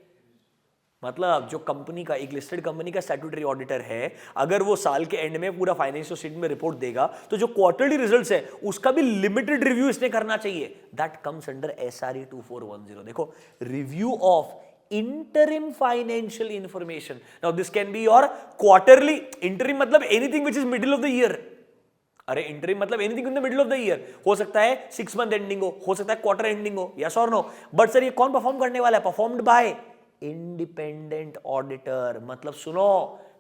मतलब जो कंपनी का, एक लिस्टेड कंपनी का स्टैट्यूटरी ऑडिटर है, अगर वो साल के एंड में पूरा फाइनेंशियल स्टेटमेंट में रिपोर्ट देगा, तो जो क्वार्टरली रिजल्ट्स है उसका भी लिमिटेड रिव्यू इसने करना चाहिए। That comes under SRE 2410। देखो, review of interim financial information. Now this can be your quarterly. Interim मतलब anything which is middle of the year. अरे interim मतलब anything in the middle of the year. हो सकता है 6 month ending हो सकता है quarter ending हो, yes or no? But sir ये कौन परफॉर्म करने वाला है? Performed by independent auditor. मतलब सुनो,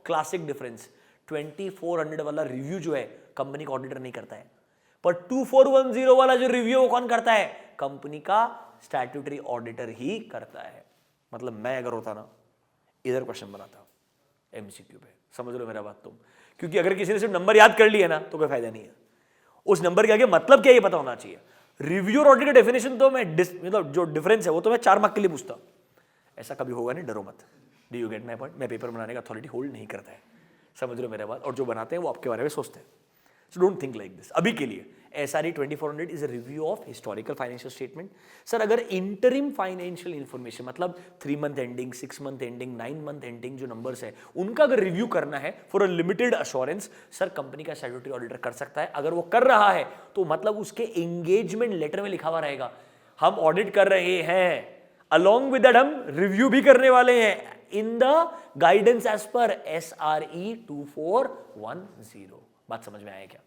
क्लासिक डिफरेंस, 2400 वाला रिव्यू जो है कंपनी का ऑडिटर नहीं करता है, पर 2410 वाला जो रिव्यू वो कौन करता है? कंपनी का स्टैट्यूटरी ऑडिटर ही करता है। मतलब मैं अगर होता ना, इधर क्वेश्चन बनाता MCQ पे, समझ लो मेरा बात तुम। क्योंकि अगर किसी ने सिर्फ नंबर याद कर लिया ना तो कोई फायदा नहीं है, उस नंबर के आगे मतलब क्या ये पता होना चाहिए। रिव्यू और ऑडिट का डेफिनेशन तो मैं मतलब जो डिफरेंस है वो तो मैं 4 मार्क के लिए पूछता, ऐसा कभी होगा नहीं, डरो मत। Do you get my point? मैं पेपर बनाने का अथॉरिटी होल्ड नहीं करता है, समझ लो मेरा बात। और जो बनाते हैं वो आपके बारे में सोचते हैं, so don't think like this. अभी के लिए SRE 2400 is a review of historical financial statement. Sir अगर इंटरिम फाइनेंशियल इंफॉर्मेशन मतलब 3 month ending, 6 month ending, 9 month ending जो नंबर्स है उनका अगर रिव्यू करना है for a limited assurance, sir company का स्टैट्यूटरी ऑडिटर कर सकता है। अगर वो कर रहा है तो मतलब उसके एंगेजमेंट लेटर में लिखा हुआ रहेगा हम ऑडिट कर रहे हैं, अलॉन्ग विद दैट हम रिव्यू भी करने वाले हैं in the guidance as per SRE 2410। बात समझ में आया क्या?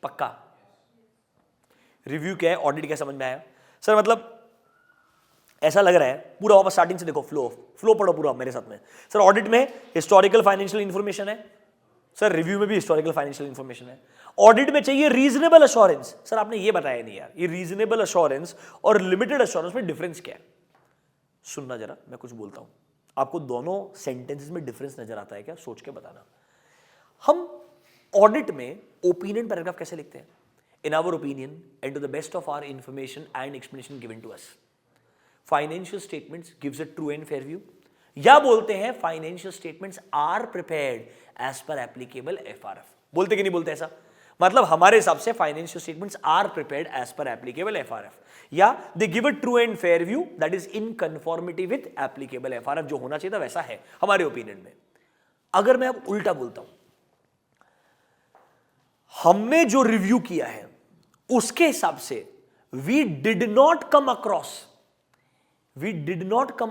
पक्का? रिव्यू क्या है, ऑडिट क्या, समझ में आया? सर मतलब ऐसा लग रहा है पूरा वापस स्टार्टिंग से देखो, फ्लो पढ़ो पूरा मेरे साथ में। सर ऑडिट में हिस्टोरिकल फाइनेंशियल इंफॉर्मेशन है, सर रिव्यू में भी हिस्टोरिकल फाइनेंशियल इंफॉर्मेशन है। ऑडिट में चाहिए रीजनेबल अश्योरेंस। सर आपने ये बताया नहीं यार, ये रीजनेबल अश्योरेंस और लिमिटेड अश्योरेंस में डिफरेंस क्या है? सुनना जरा, मैं कुछ बोलता हूं, आपको दोनों सेंटेंसेस में डिफरेंस नजर आता है क्या? सोच के बताना। हम ऑडिट में ओपिनियन पैराग्राफ कैसे लिखते हैं? In our opinion and to the best of our information and explanation given to us, financial statements gives a true and fair view, या बोलते हैं financial statements are prepared as per applicable FRF। बोलते कि नहीं बोलते ऐसा? मतलब हमारे हिसाब से financial statements are prepared as per applicable FRF, या they give a true and fair view that is in conformity with applicable FRF। जो होना चाहिए था वैसा है हमारे ओपिनियन में। अगर मैं अब उल्टा बोलता हूं, हमने जो रिव्यू किया है उसके हिसाब से we did not come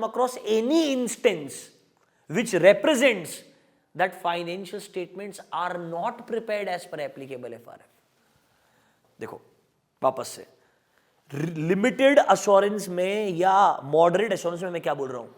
across any instance which represents that financial statements are not prepared as per applicable FRF. देखो वापस से, लिमिटेड अश्योरेंस में या मॉडरेट अश्योरेंस में मैं क्या बोल रहा हूं,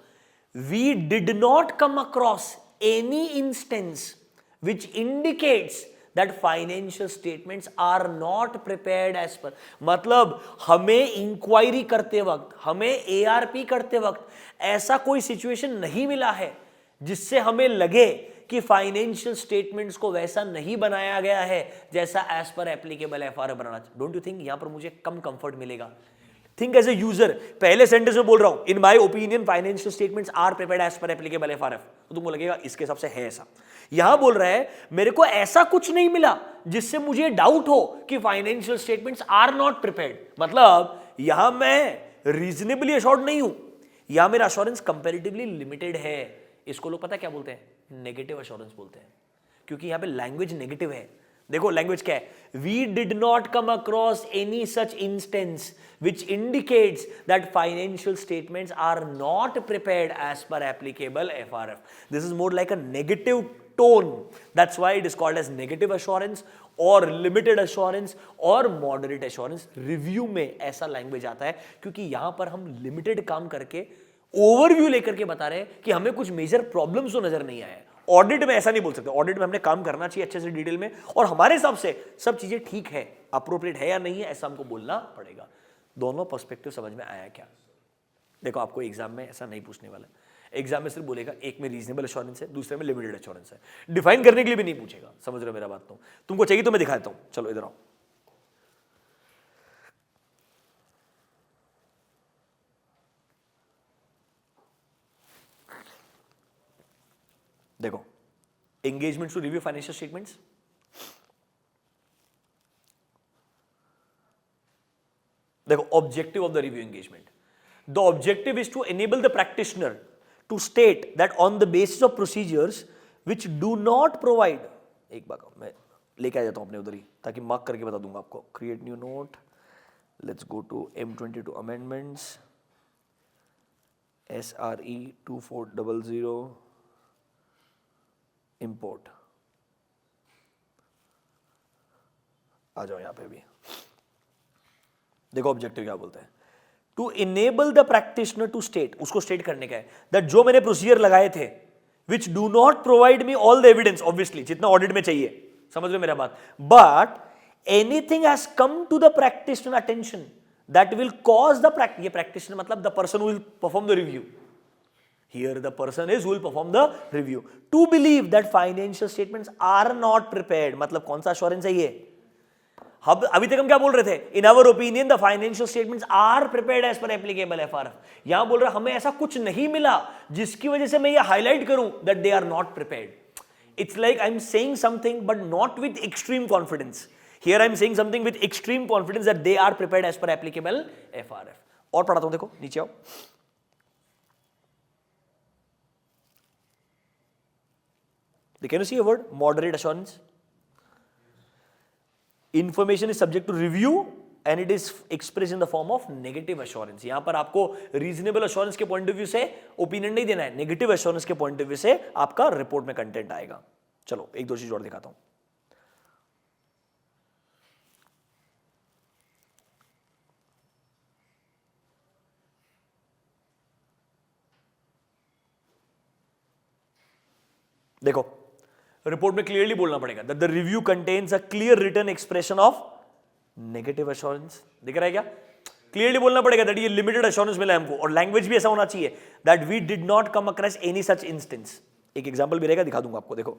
we did not come across any instance which indicates that financial statements are not prepared as per, मतलब हमें इंक्वायरी करते वक्त, हमें एआरपी करते वक्त ऐसा कोई सिचुएशन नहीं मिला है जिससे हमें लगे कि फाइनेंशियल स्टेटमेंट्स को वैसा नहीं बनाया गया है जैसा एज पर एप्लीकेबल एफआरएफ बनाना चाहिए. डोंट यू थिंक यहां पर मुझे कम कंफर्ट मिलेगा? थिंक एज ए यूजर, पहले सेंटेंस में बोल रहा हूं in my opinion financial statements are prepared as per applicable FRF, तो तुमको लगेगा इसके हिसाब से है ऐसा. यहां बोल रहा है मेरे को ऐसा कुछ नहीं मिला जिससे मुझे डाउट हो कि financial statements are not prepared, मतलब यहां मैं रीजनेबली अश्योर्ड नहीं हूं, यहां मेरा अश्योरेंस कंपैरेटिवली लिमिटेड है. इसको लोग पता क्या बोलते हैं? नेगेटिव अश्योरेंस बोलते हैं, क्योंकि यहां पे लैंग्वेज नेगेटिव है. देखो लैंग्वेज क्या है, we did not come across any such instance which indicates that financial statements are not prepared as per applicable FRF. This is more like a negative tone, that's why it is called as negative assurance और लिमिटेड अश्योरेंस और मॉडरेट अश्योरेंस. रिव्यू में ऐसा लैंग्वेज आता है क्योंकि यहां पर हम लिमिटेड काम करके ओवरव्यू लेकर के बता रहे हैं कि हमें कुछ मेजर प्रॉब्लम्स तो नजर नहीं आए. ऑडिट में ऐसा नहीं बोल सकते, ऑडिट में हमने काम करना चाहिए अच्छे से डिटेल में और हमारे हिसाब से सब चीजें ठीक है, अप्रोप्रिएट है या नहीं है, ऐसा हमको बोलना पड़ेगा. दोनों पर्सपेक्टिव समझ में आया क्या? देखो आपको एग्जाम में ऐसा नहीं पूछने वाला, एग्जाम में सिर्फ बोलेगा एक में रीजनेबल एश्योरेंस है, दूसरे में लिमिटेड एश्योरेंस है. डिफाइन करने के लिए भी नहीं पूछेगा. समझ रहे हो मेरा बात? तो तुमको चाहिए तो मैं दिखा देता हूं. चलो इधर आओ. देखो engagement to review financial statements, देखो objective of the review engagement, the objective is to enable the practitioner to state that on the basis of procedures which do not provide, एक बार मैं लेके आ जाता हूं अपने उधर ही ताकि मार्क करके बता दूंगा आपको. Create new note, let's go to M22 amendments, SRE 2400 import. आ जाओ यहां पे भी. देखो ऑब्जेक्टिव क्या बोलते हैं, to enable the practitioner to state, उसको स्टेट करने का है दैट जो मैंने प्रोसीजर लगाए थे which do not provide me all the evidence, obviously जितना ऑडिट में चाहिए, समझ लो मेरा बात, but anything has come to the practitioner attention that will cause the ये प्रैक्टिशनर मतलब the person who will perform the review. Here the person is who will perform the review to believe that financial statements are not prepared. मतलब कौन सा assurance है ये? अभी तक हम क्या बोल रहे थे? In our opinion the financial statements are prepared as per applicable FRF. यहां बोल रहे हमें ऐसा कुछ नहीं मिला जिसकी वजह से मैं ये हाईलाइट करूं that they are not prepared. It's like I'm saying something but not with extreme confidence. Here I'm saying something with extreme confidence that they are prepared as per applicable FRF. और पढ़ाता हूं, देखो नीचे आओ. Can you see a word? Moderate assurance. Information is subject to review and it is expressed in the form of negative assurance. यहां पर आपको reasonable assurance के point of view से opinion नहीं देना है, negative assurance के point of view से आपका report में content आएगा. चलो एक दो चीज और दिखाता हूं. देखो रिपोर्ट में क्लियरली बोलना पड़ेगा that the review contains a clear written expression of negative assurance. दिख रहा है क्या? क्लियरली बोलना पड़ेगा दैट ये लिमिटेड अश्योरेंस मिला हमको, और लैंग्वेज भी ऐसा होना चाहिए that we did not come across any such instance. एक एग्जांपल भी रहेगा, दिखा दूंगा आपको. देखो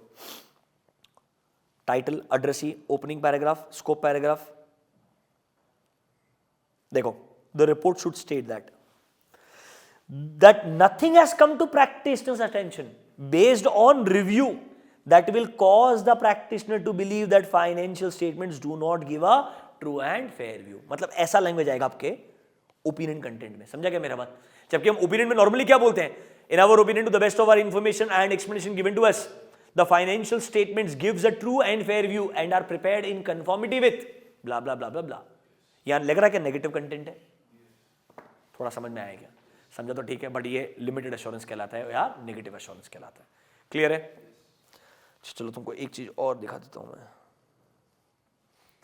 title, addressee, opening paragraph, scope paragraph. देखो the report should state that nothing has come to practitioners attention based on review that will cause the practitioner to believe that financial statements do not give a true and fair view. मतलब ऐसा लैंग्वेज आएगा आपके ओपिनियन कंटेंट में. समझा क्या मेरा बात? जबकि हम ओपिनियन में नॉर्मली क्या बोलते हैं? In our opinion to the best of our information and explanation given to us. The financial statements gives a true and fair view and are prepared in conformity with blah blah blah blah blah. यहां लग रहा है कि नेगेटिव कंटेंट है? थोड़ा समझ में आया क्या? समझा तो ठीक है, बट ये लिमिटेड एश्योरेंस कहलाता है या नेगेटिव एश्योरेंस कहलाता है। क्लियर है? चलो तुमको एक चीज और दिखा देता हूं मैं,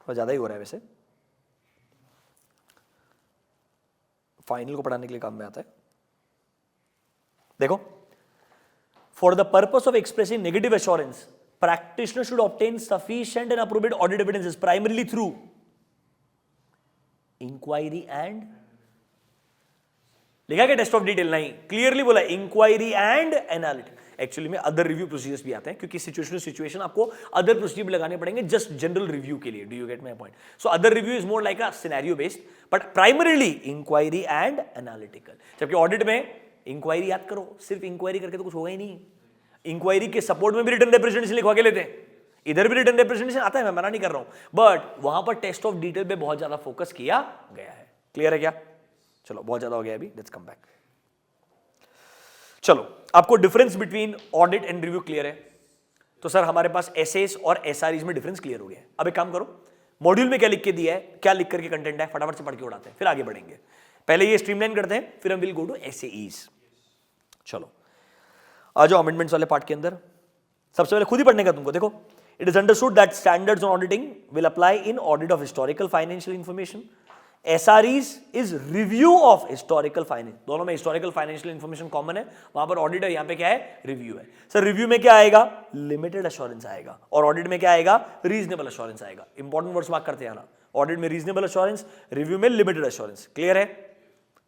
थोड़ा ज्यादा ही हो रहा है वैसे, फाइनल को पढ़ाने के लिए काम में आता है। देखो, for the purpose of expressing negative assurance practitioner should obtain sufficient and appropriate audit evidences primarily through inquiry and, लिखा क्या टेस्ट ऑफ डिटेल? नहीं, क्लियरली बोला इंक्वायरी एंड एनालिटिक। एक्चुअली में अदर रिव्यू प्रोसीजर्स भी आते हैं, क्योंकि सिचुएशन टू सिचुएशन आपको अदर प्रोसीजर भी लगाने पड़ेंगे जस्ट जनरल रिव्यू के लिए। Do you get my point? So other review is more like a scenario based, but primarily inquiry and analytical. जबकि ऑडिट में इंक्वायरी याद करो, सिर्फ इंक्वायरी करके तो कुछ होगा ही नहीं। इंक्वायरी के सपोर्ट में भी रिटर्न रिप्रेजेंटेशन लिखवा के लेते हैं, इधर भी रिटर्न रिप्रेजेंटेशन आता है, मैं मना नहीं कर रहा हूं, बट वहां पर टेस्ट ऑफ डिटेल पे बहुत ज्यादा फोकस किया गया है। क्लियर है क्या? चलो बहुत ज्यादा हो गया अभी, लेट्स कम बैक। चलो, आपको difference between audit and review clear है? तो सर हमारे पास एसएस और एसआरईज में डिफरेंस क्लियर हो गया है। अब एक काम करो, मॉड्यूल में क्या लिख के दिया है, क्या लिख करके कंटेंट है, फटाफट से पढ़ के उड़ाते हैं, फिर आगे बढ़ेंगे। पहले ये स्ट्रीमलाइन करते हैं, फिर हम विल गो टू एसएईज। चलो आ जाओ अमेंडमेंट्स वाले पार्ट के अंदर। सबसे पहले खुद ही पढ़ने का तुमको। देखो, it is understood that standards on auditing will apply in audit of historical financial information. SREs is review of historical finance. दोनों में हिस्टोरिकल फाइनेंशियल इंफॉर्मेशन कॉमन है, वहां पर ऑडिट है, यहां पे क्या है? रिव्यू है। सर रिव्यू में क्या आएगा? लिमिटेड एश्योरेंस आएगा, और ऑडिट में क्या आएगा? रीजनेबल एश्योरेंस आएगा। इंपॉर्टेंट वर्ड्स मार्क करते आना, ऑडिट में रीजनेबल एश्योरेंस, रिव्यू में लिमिटेड एश्योरेंस। क्लियर है?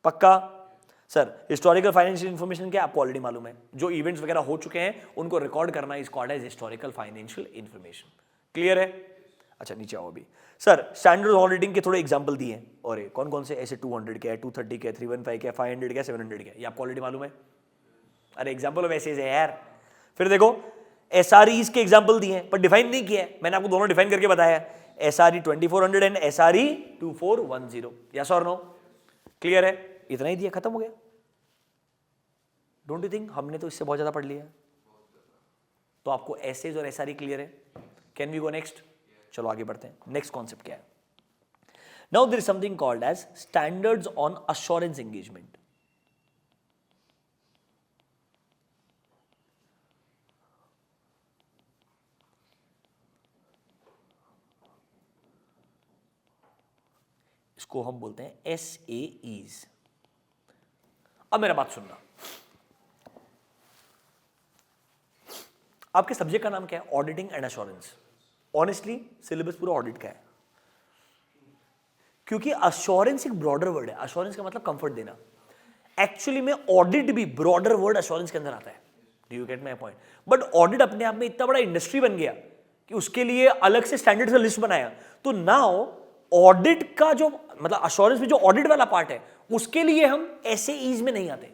पक्का? सर हिस्टोरिकल फाइनेंशियल इंफॉर्मेशन क्या आपको ऑलरेडी मालूम है, जो इवेंट्स वगैरह हो चुके हैं उनको रिकॉर्ड करना is called as historical financial information. Clear है? अच्छा नीचे आओ अभी। सर स्टैंडर्ड ऑडिटिंग के थोड़े एग्जांपल दिए हैं, और कौन कौन से ऐसे 200 के है, 230 के, 315 के, 500 के, 700 के, ये आपको ऑलरेडी मालूम है। अरे एग्जांपल ऑफ ऐसे है यार। फिर देखो एसआरईज के एग्जांपल दिए हैं, पर डिफाइन नहीं किया है, मैंने आपको दोनों डिफाइन करके बताया है, SRE 2400 and SRE 2410। Yes or no? Clear है? इतना ही दिया, खत्म हो गया। डोंट यू थिंक हमने तो इससे बहुत ज्यादा पढ़ लिया है? तो आपको एसेज और एसआरई क्लियर है? Can we go next? चलो आगे बढ़ते हैं। नेक्स्ट कॉन्सेप्ट क्या है? Now there is something called as standards on assurance engagement. इसको हम बोलते हैं एसएईज। अब मेरा बात सुनना, आपके सब्जेक्ट का नाम क्या है? Auditing and assurance. Honestly syllabus पूरा ऑडिट का है, क्योंकि अश्योरेंस एक ब्रॉडर वर्ड है। अश्योरेंस का मतलब कंफर्ट देना। एक्चुअली में ऑडिट भी ब्रॉडर वर्ड अश्योरेंस के अंदर आता है। Do you get my point? But audit अपने आप में इतना बड़ा इंडस्ट्री बन गया कि उसके लिए अलग से स्टैंडर्ड का लिस्ट बनाया। तो नाउ ऑडिट का जो मतलब अश्योरेंस में जो ऑडिट वाला पार्ट है, उसके लिए हम एसएईज में नहीं आते।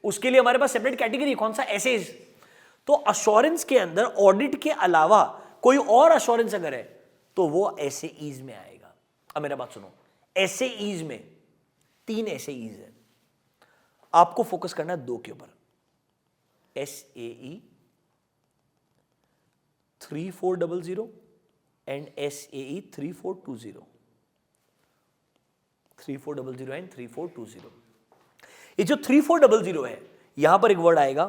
उसके लिए हमारे पास सेपरेट कैटेगरी, कौन सा? एसएईज। तो अश्योरेंस के अंदर ऑडिट के अलावा कोई और अश्योरेंस अगर है तो वो एसएईज में आएगा। अब मेरा बात सुनो, एसएईज में 3 एसएईज है, आपको फोकस करना है 2 के ऊपर। SAE 3400 and SAE 3420। 3400 एंड 3420। ये जो 3400 है, यहां पर एक वर्ड आएगा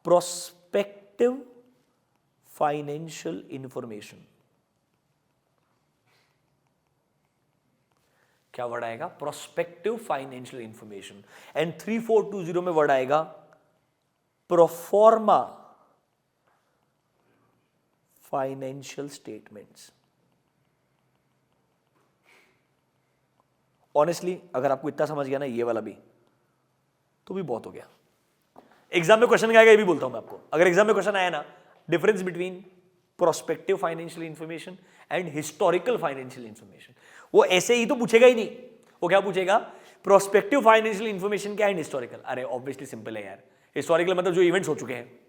प्रोस्पेक्टिव फाइनेंशियल इंफॉर्मेशन। क्या वर्ड आएगा? Prospective financial information. एंड 3420 में वर्ड आएगा प्रोफॉर्मा फाइनेंशियल स्टेटमेंट्स। ऑनेस्टली अगर आपको इतना समझ गया ना ये वाला भी, तो भी बहुत हो गया। एग्जाम में क्वेश्चन क्या आएगा ये भी बोलता हूं मैं आपको। अगर एग्जाम में क्वेश्चन आया ना, difference between prospective financial information and historical financial information, वो ऐसे ही तो पूछेगा ही नहीं। वो क्या पूछेगा? प्रोस्पेक्टिव फाइनेंशियल इंफॉर्मेशन क्या एंड हिस्टोरिकल। अरे ऑब्वियसली सिंपल है यार। हिस्टोरिकल मतलब जो इवेंट्स हो चुके हैं,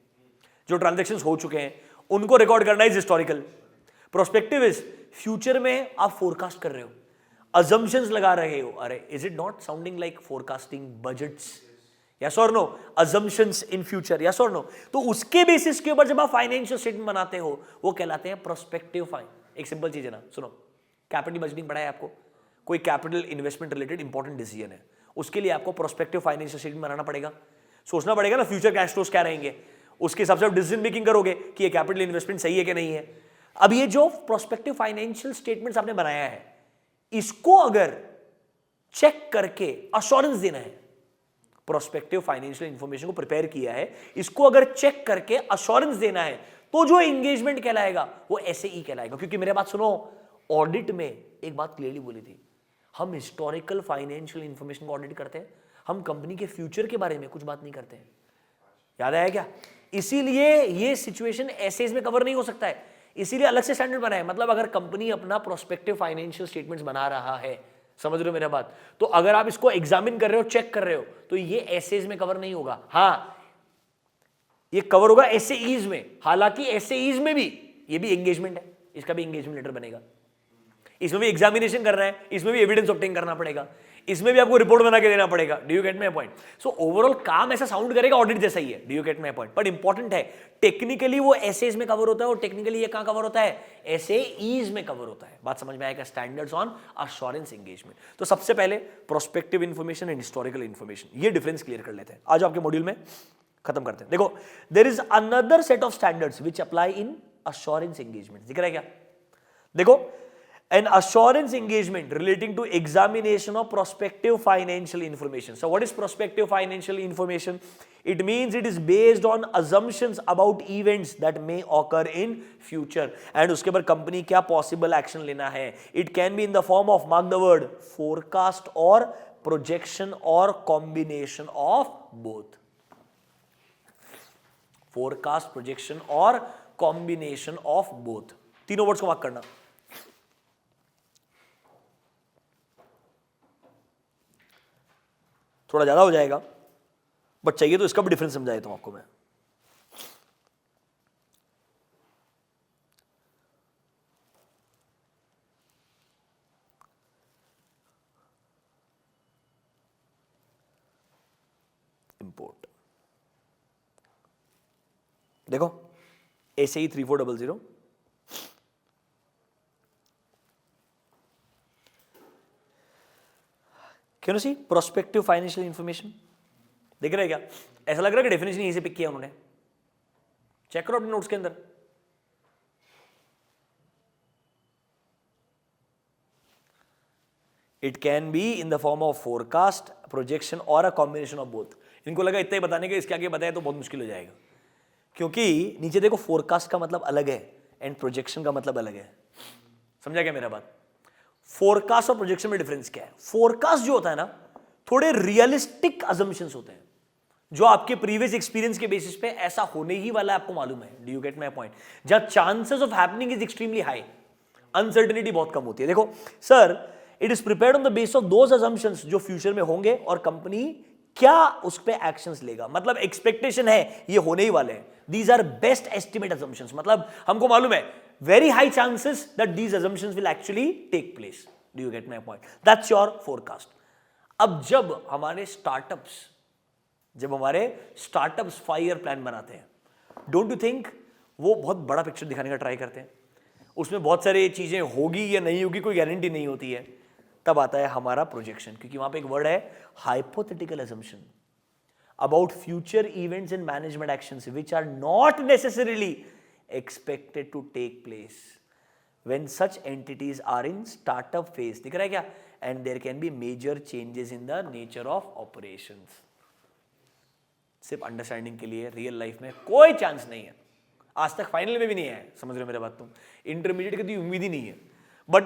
जो ट्रांजैक्शंस हो चुके हैं, उनको रिकॉर्ड करना is historical. Prospective is future में आप फोरकास्ट कर रहे हो, अजम्पशंस लगा रहे हो। अरे is it not sounding like forecasting budgets? Yes or no, assumptions in future, yes or no. तो उसके बेसिस के ऊपर जब आप फाइनेंशियल स्टेटमेंट बनाते हो वो कहलाते हैं प्रोस्पेक्टिव फाइन। एक सिंपल चीज है ना, सुनो, कैपिटल बजटिंग पढ़ा है आपको, कोई capital investment related important decision है, उसके लिए आपको प्रोस्पेक्टिव फाइनेंशियल स्टेटमेंट बनाना पड़ेगा, सोचना पड़ेगा ना फ्यूचर कैश फ्लोस क्या रहेंगे, उसके हिसाब से आप डिसीजन मेकिंग करोगे कि ये कैपिटल इन्वेस्टमेंट सही है कि नहीं है। अब ये जो प्रोस्पेक्टिव फाइनेंशियल स्टेटमेंट्स आपने बनाया है, इसको अगर चेक करके अश्योरेंस देना है, प्रोस्पेक्टिव फाइनेंशियल इंफॉर्मेशन को प्रिपेयर किया है, इसको अगर चेक करके अश्योरेंस देना है, तो जो एंगेजमेंट कहलाएगा वो एसएई कहलाएगा। क्योंकि मेरे बात सुनो, ऑडिट में एक बात क्लियरली बोली थी, हम हिस्टोरिकल फाइनेंशियल इंफॉर्मेशन को ऑडिट करते हैं, हम कंपनी के फ्यूचर के बारे में कुछ बात नहीं करते हैं। याद आया क्या? इसीलिए ये सिचुएशन एसेज में कवर नहीं हो सकता है, इसीलिए अलग से स्टैंडर्ड बनाया। मतलब अगर कंपनी अपना प्रोस्पेक्टिव फाइनेंशियल स्टेटमेंट्स बना रहा है, समझ रहे हो मेरा बात, तो अगर आप इसको एग्जामिन कर रहे हो, चेक कर रहे हो, तो ये एसेज में कवर नहीं होगा। हाँ, ये कवर होगा एसएईज में, हालांकि एसएईज में भी ये भी एंगेजमेंट है, इसका भी एंगेजमेंट लेटर बनेगा, इसमें भी एग्जामिनेशन करना है, इसमें भी एविडेंस ऑब्टेन करना पड़ेगा, इसमें भी आपको रिपोर्ट बना के देना पड़ेगा। Do you get my point? So overall काम ऐसा साउंड करेगा ऑडिट जैसा ही है। Do you get my point? But important है, टेक्निकली वो एसेज में कवर होता है और टेक्निकली ये कहां कवर होता है? एसएईज में कवर होता है। बात समझ में आएगा? Standards on assurance engagement. तो सबसे पहले prospective information and historical information, ये डिफरेंस क्लियर कर लेते हैं। आज आपके मॉड्यूल में खत्म करते हैं। देखो, there is another set of standards which apply in assurance engagement. दिख रहा है क्या? देखो, an assurance engagement relating to examination of prospective financial information. So what is prospective financial information? It means it is based on assumptions about events that may occur in future, and उसके ऊपर कंपनी क्या possible action लेना है. It can be in the form of, mark the word, forecast or projection or combination of both. Forecast, projection or combination of both. तीनों वर्ड्स को मार्क करना। थोड़ा ज्यादा हो जाएगा, बट चाहिए तो इसका भी डिफरेंस समझा देता हूं आपको मैं। इंपोर्ट देखो, SAE 3400, can see prospective financial information. देख रहे हैं क्या? ऐसा लग रहा है कि डेफिनेशन यहीं से पिक किया उन्होंने। चेक करो अपने नोट्स के अंदर। It can be in the form of forecast, projection और अ कॉम्बिनेशन ऑफ बोथ। इनको लगा इतना ही बताने के, इसके आगे बताया तो बहुत मुश्किल हो जाएगा, क्योंकि नीचे देखो फोरकास्ट का मतलब अलग है एंड प्रोजेक्शन का मतलब अलग है। समझा क्या मेरा बात? फोरकास्ट और प्रोजेक्शन में डिफरेंस क्या है? फोरकास्ट जो होता है ना, थोड़े रियलिस्टिक अजम्पशंस होते हैं, जो आपके प्रीवियस एक्सपीरियंस के बेसिस पे ऐसा होने ही वाला है, आपको मालूम है। Do you get my point? जहां chances of happening is extremely high, uncertainty बहुत कम होती है। देखो sir, it is prepared on the base of those assumptions जो फ्यूचर में होंगे और कंपनी क्या उस पे एक्शंस लेगा। मतलब एक्सपेक्टेशन है ये होने ही वाले हैं। These are best estimate assumptions, मतलब हमको मालूम है very high chances that these assumptions will actually take place. Do you get my point? That's your forecast. अब जब हमारे स्टार्टअप्स 5 ईयर प्लान बनाते हैं, डोंट यू थिंक वो बहुत बड़ा पिक्चर दिखाने का ट्राई करते हैं, उसमें बहुत सारी चीजें होगी या नहीं होगी कोई गारंटी नहीं होती है। तब आता है हमारा प्रोजेक्शन, क्योंकि वहां पे एक वर्ड है hypothetical assumption about future events and management actions which are not necessarily expected to take place when such entities are in startup phase. दिख रहा है क्या? And there can be major changes in the nature of operations. सिर्फ अंडरस्टैंडिंग के लिए, रियल लाइफ में कोई चांस नहीं है, आज तक फाइनल में भी नहीं है। समझ रहे हो मेरे बात? तुम इंटरमीडिएट की तो उम्मीद ही नहीं है। बट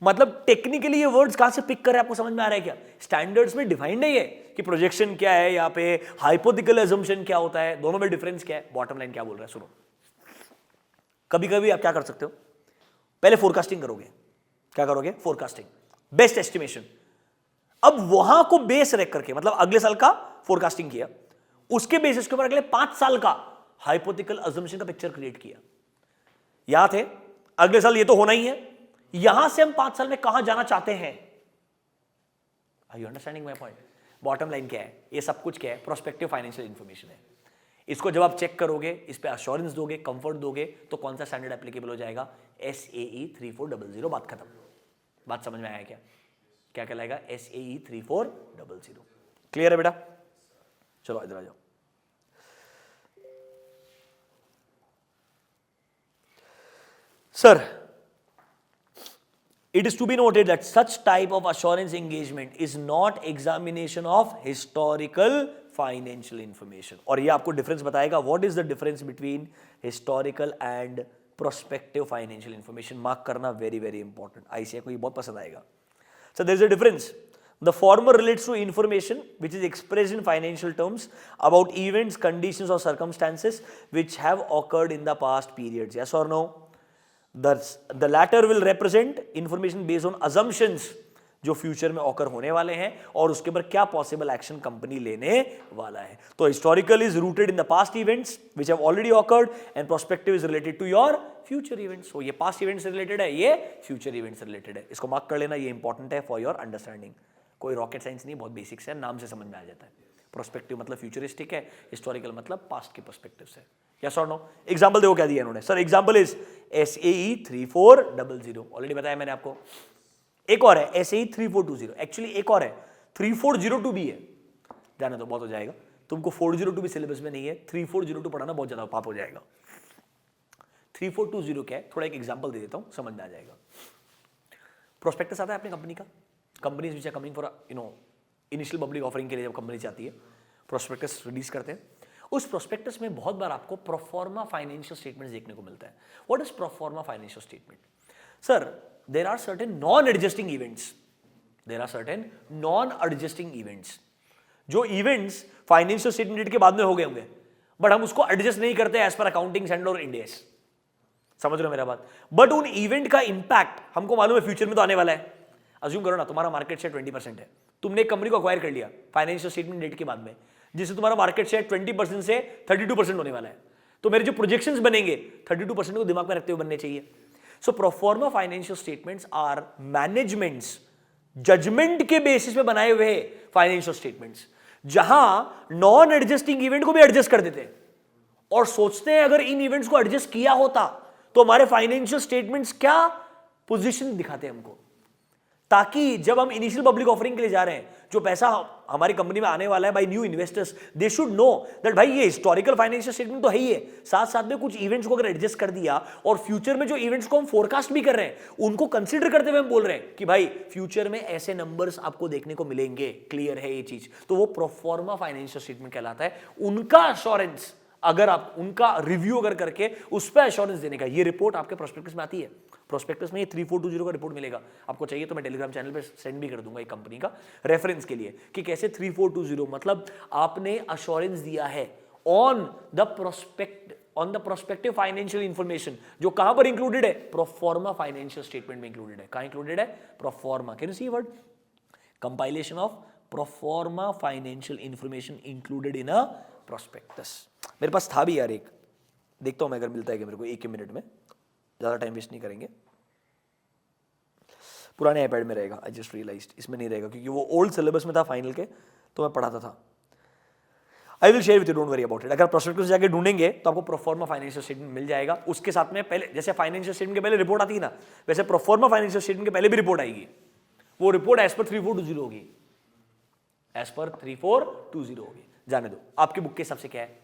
मतलब टेक्निकली ये वर्ड्स कहां से पिक कर रहे हैं, आपको समझ में आ रहा है क्या? स्टैंडर्ड्स में डिफाइंड नहीं है कि प्रोजेक्शन क्या है, यहाँ पे हाइपोथेटिकल अजम्पशन क्या होता है, दोनों में डिफरेंस क्या है। बॉटम लाइन क्या बोल रहा है सुनो। कभी कभी आप क्या कर सकते हो, पहले फोरकास्टिंग करोगे। क्या करोगे? Forecasting, best estimation. अब वहां को बेस रख करके, मतलब अगले साल का फोरकास्टिंग किया, उसके बेसिस के ऊपर अगले 5 साल का हाइपोथेटिकल अजम्पशन का पिक्चर क्रिएट किया। यहां थे अगले साल ये तो होना ही है, यहां से हम 5 साल में कहां जाना चाहते हैं। Are you understanding my point? Bottom line क्या है, ये सब कुछ क्या है, प्रोस्पेक्टिव फाइनेंशियल इंफॉर्मेशन है। इसको जब आप चेक करोगे, इस पे अश्योरेंस दोगे, कंफर्ट दोगे, तो कौन सा स्टैंडर्ड एप्लीकेबल हो जाएगा, SAE 3400। बात खत्म। बात समझ में आया क्या, क्या कहलाएगा, SAE 3400। क्लियर है बेटा? चलो इधर आ जाओ। Sir, it is to be noted that such type of assurance engagement is not examination of historical financial information। और ये आपको डिफरेंस बताएगा, what is the difference between historical and prospective financial information। Mark करना वेरी वेरी इंपॉर्टेंट, ICAI को ये बहुत पसंद आएगा। So there is a difference। The former relates to information which is expressed in financial terms about events, conditions or circumstances which have occurred in the past periods। Yes or no? The latter will represent information based on assumptions जो फ्यूचर में ऑकर होने वाले हैं और उसके ऊपर क्या पॉसिबल एक्शन कंपनी लेने वाला है। तो historical is rooted in the past events which have already occurred and prospective is related to your future events. So ये पास्ट इवेंट्स से रिलेटेड है, ये फ्यूचर इवेंट्स से रिलेटेड है। इसको मार्क कर लेना, ये इंपॉर्टेंट है फॉर योर अंडरस्टैंडिंग। कोई रॉकेट साइंस नहीं, बहुत बेसिक्स है, नाम से समझ में आ जाता है। प्रोस्पेक्टिव मतलब फ्यूचरिस्टिक है, हिस्टोरिकल मतलब पास्ट के पर्सपेक्टिव से। Yes or no? एग्जांपल देखो क्या दिया इन्होंने। Sir example is SAE 3400, already बताया मैंने आपको। एक और है SAE 3420, एक्चुअली एक और है 3402 भी है, जाने दो, बहुत हो जाएगा। तुमको 402 भी सिलेबस में नहीं है, 3402 पढ़ाना बहुत ज्यादा पाप हो जाएगा। 3420 क्या है, थोड़ा एक एग्जांपल दे देता हूं, समझ में आ जाएगा। प्रोस्पेक्टस आता है अपनी कंपनी का, companies which are coming for initial public offering के लिए जब कंपनी चाहती है प्रोस्पेक्टस रिलीज करते हैं। उस प्रोस्पेक्टस में बहुत बार आपको प्रोफॉर्मा फाइनेंशियल स्टेटमेंट्स देखने को मिलता है। What is proforma financial statement? Sir, there are certain non adjusting events, there are certain non adjusting events, जो इवेंट्स फाइनेंशियल स्टेटमेंट के बाद में हो गए होंगे बट हम उसको एडजस्ट नहीं करते एज पर अकाउंटिंग स्टैंडर्ड और इंड AS। समझ रहे हो मेरा बात? बट उन इवेंट का इंपैक्ट हमको मालूम है फ्यूचर में तो आने वाला है। अज्यूम करो ना तुम्हारा मार्केट शेयर 20% है, तुमने एक कंपनी को अक्वायर कर लिया फाइनेंशियल स्टेटमेंट डेट के बाद में, जिससे तुम्हारा मार्केट शेयर 20% से 32% होने वाला है। तो मेरे जो प्रोजेक्शंस बनेंगे 32% को दिमाग में रखते हुए बनने चाहिए। So proforma financial statements are managements judgment के बेसिस पे बनाए हुए फाइनेंशियल स्टेटमेंट्स, जहां नॉन एडजस्टिंग इवेंट को भी एडजस्ट कर देते हैं और सोचते हैं अगर इन इवेंट्स को एडजस्ट किया होता तो हमारे फाइनेंशियल स्टेटमेंट्स क्या पोजीशन दिखाते हैं हमको, ताकि जब हम इनिशियल पब्लिक ऑफरिंग के लिए जा रहे हैं, जो पैसा हमारी कंपनी में आने वाला है by new investors, they should know that भाई ये हिस्टोरिकल फाइनेंशियल स्टेटमेंट तो है ही है, साथ साथ में कुछ इवेंट्स को अगर एडजस्ट कर दिया और फ्यूचर में जो इवेंट्स को हम फोरकास्ट भी कर रहे हैं उनको कंसीडर करते हुए हम बोल रहे हैं कि भाई फ्यूचर में ऐसे नंबर्स आपको देखने को मिलेंगे, क्लियर है ये चीज, तो वो प्रोफॉर्मा फाइनेंशियल स्टेटमेंट कहलाता है। उनका अश्योरेंस अगर आप उनका रिव्यू अगर करके उस पर एश्योरेंस देने का, ये रिपोर्ट आपके प्रोस्पेक्टस में आती है। प्रोस्पेक्टस में ये 3420 का रिपोर्ट मिलेगा आपको, चाहिए तो मैं टेलीग्राम चैनल पे सेंड भी कर दूंगा एक कंपनी का रेफरेंस के लिए कि कैसे 3420 मतलब आपने अश्योरेंस दिया है on the prospective financial information, जो कहां पर इंक्लूडेड है, प्रोफॉर्मा फाइनेंशियल स्टेटमेंट में इंक्लूडेड है। कहां इंक्लूडेड है? Proforma. Can you see word? Compilation of proforma financial information included in a prospectus. मेरे पास था भी यार एक, देखता हूं मैं अगर मिलता है कि मेरे को एक ही मिनट में, ज्यादा टाइम वेस्ट नहीं करेंगे। पुराने आईपैड में रहेगा, आई जस्ट रियलाइज्ड, इसमें नहीं रहेगा क्योंकि वो ओल्ड सिलेबस में था फाइनल के, तो मैं पढ़ाता था। I will share with you, don't worry about it. अगर प्रोस्पेक्टस जाके ढूंढेंगे तो आपको प्रोफॉर्मा फाइनेंशियल स्टेटमेंट मिल जाएगा। उसके साथ में पहले जैसे फाइनेंशियल स्टेटमेंट के पहले रिपोर्ट आती है ना, वैसे प्रोफॉर्मा फाइनेंशियल स्टेटमेंट के पहले भी रिपोर्ट आएगी। वो रिपोर्ट एज पर 3420 होगी, एज पर 3420 होगी। जाने दो, आपकी बुक के हिसाब से क्या है,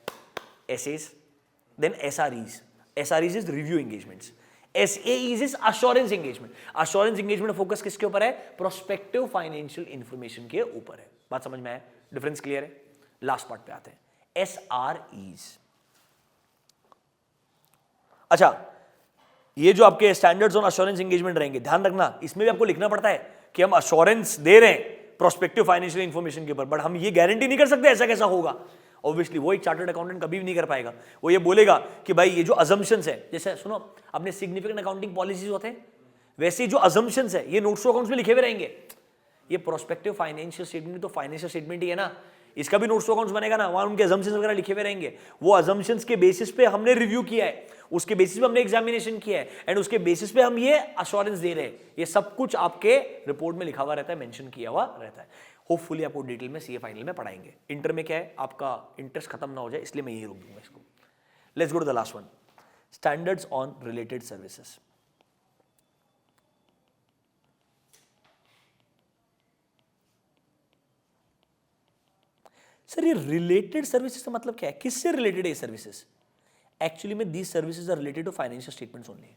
SAEs, then SREs। SREs is review engagements, SAEs is assurance engagement. Assurance engagement focus किसके ऊपर है? प्रोस्पेक्टिव फाइनेंशियल इंफॉर्मेशन के ऊपर है। बात समझ में आया? डिफरेंस क्लियर है? लास्ट पार्ट पे आते हैं, SREs। अच्छा, ये जो आपके स्टैंडर्ड्स ऑन अश्योरेंस एंगेजमेंट रहेंगे, ध्यान रखना इसमें भी आपको लिखना पड़ता है कि हम अश्योरेंस दे रहे हैं प्रोस्पेक्टिव फाइनेंशियल इंफॉर्मेशन के ऊपर, बट हम ये गारंटी नहीं कर सकते ऐसा कैसा होगा। ऑब्वियसली वो एक चार्टर्ड अकाउंटेंट कभी भी नहीं कर पाएगा। वो ये बोलेगा कि भाई ये जो अजम्पशंस है, जैसे सुनो अपने सिग्निफिकेंट अकाउंटिंग पॉलिसीज होते हैं, वैसे जो अजम्पशंस है ये नोट्स टू अकाउंट्स में लिखे हुए रहेंगे। ये प्रोस्पेक्टिव फाइनेंशियल स्टेटमेंट तो फाइनेंशियल स्टेटमेंट ही है ना, इसका भी नोट्स टू अकाउंट्स बनेगा ना, वहां उनके अजम्पशंस वगैरह लिखे हुए रहेंगे, वो अजम्पशंस के बेसिस पे हमने रिव्यू किया है, उसके बेसिस पे हमने एग्जामिनेशन किया है एंड उसके बेसिस पे हम ये अश्योरेंस दे रहे हैं। ये सब कुछ आपके रिपोर्ट में लिखा हुआ रहता है, मेंशन किया हुआ रहता है। होपफुली आपको डिटेल में सीए फाइनल में पढ़ाएंगे। इंटर में क्या है, आपका इंटरेस्ट खत्म ना हो जाए इसलिए मैं यही रोक दूंगा इसको। Let's go to the last one, standards on related services. Sir ये रिलेटेड सर्विसेज का मतलब क्या है, किससे रिलेटेड है ये सर्विसेज? एक्चुअली में these services are related to financial statements only.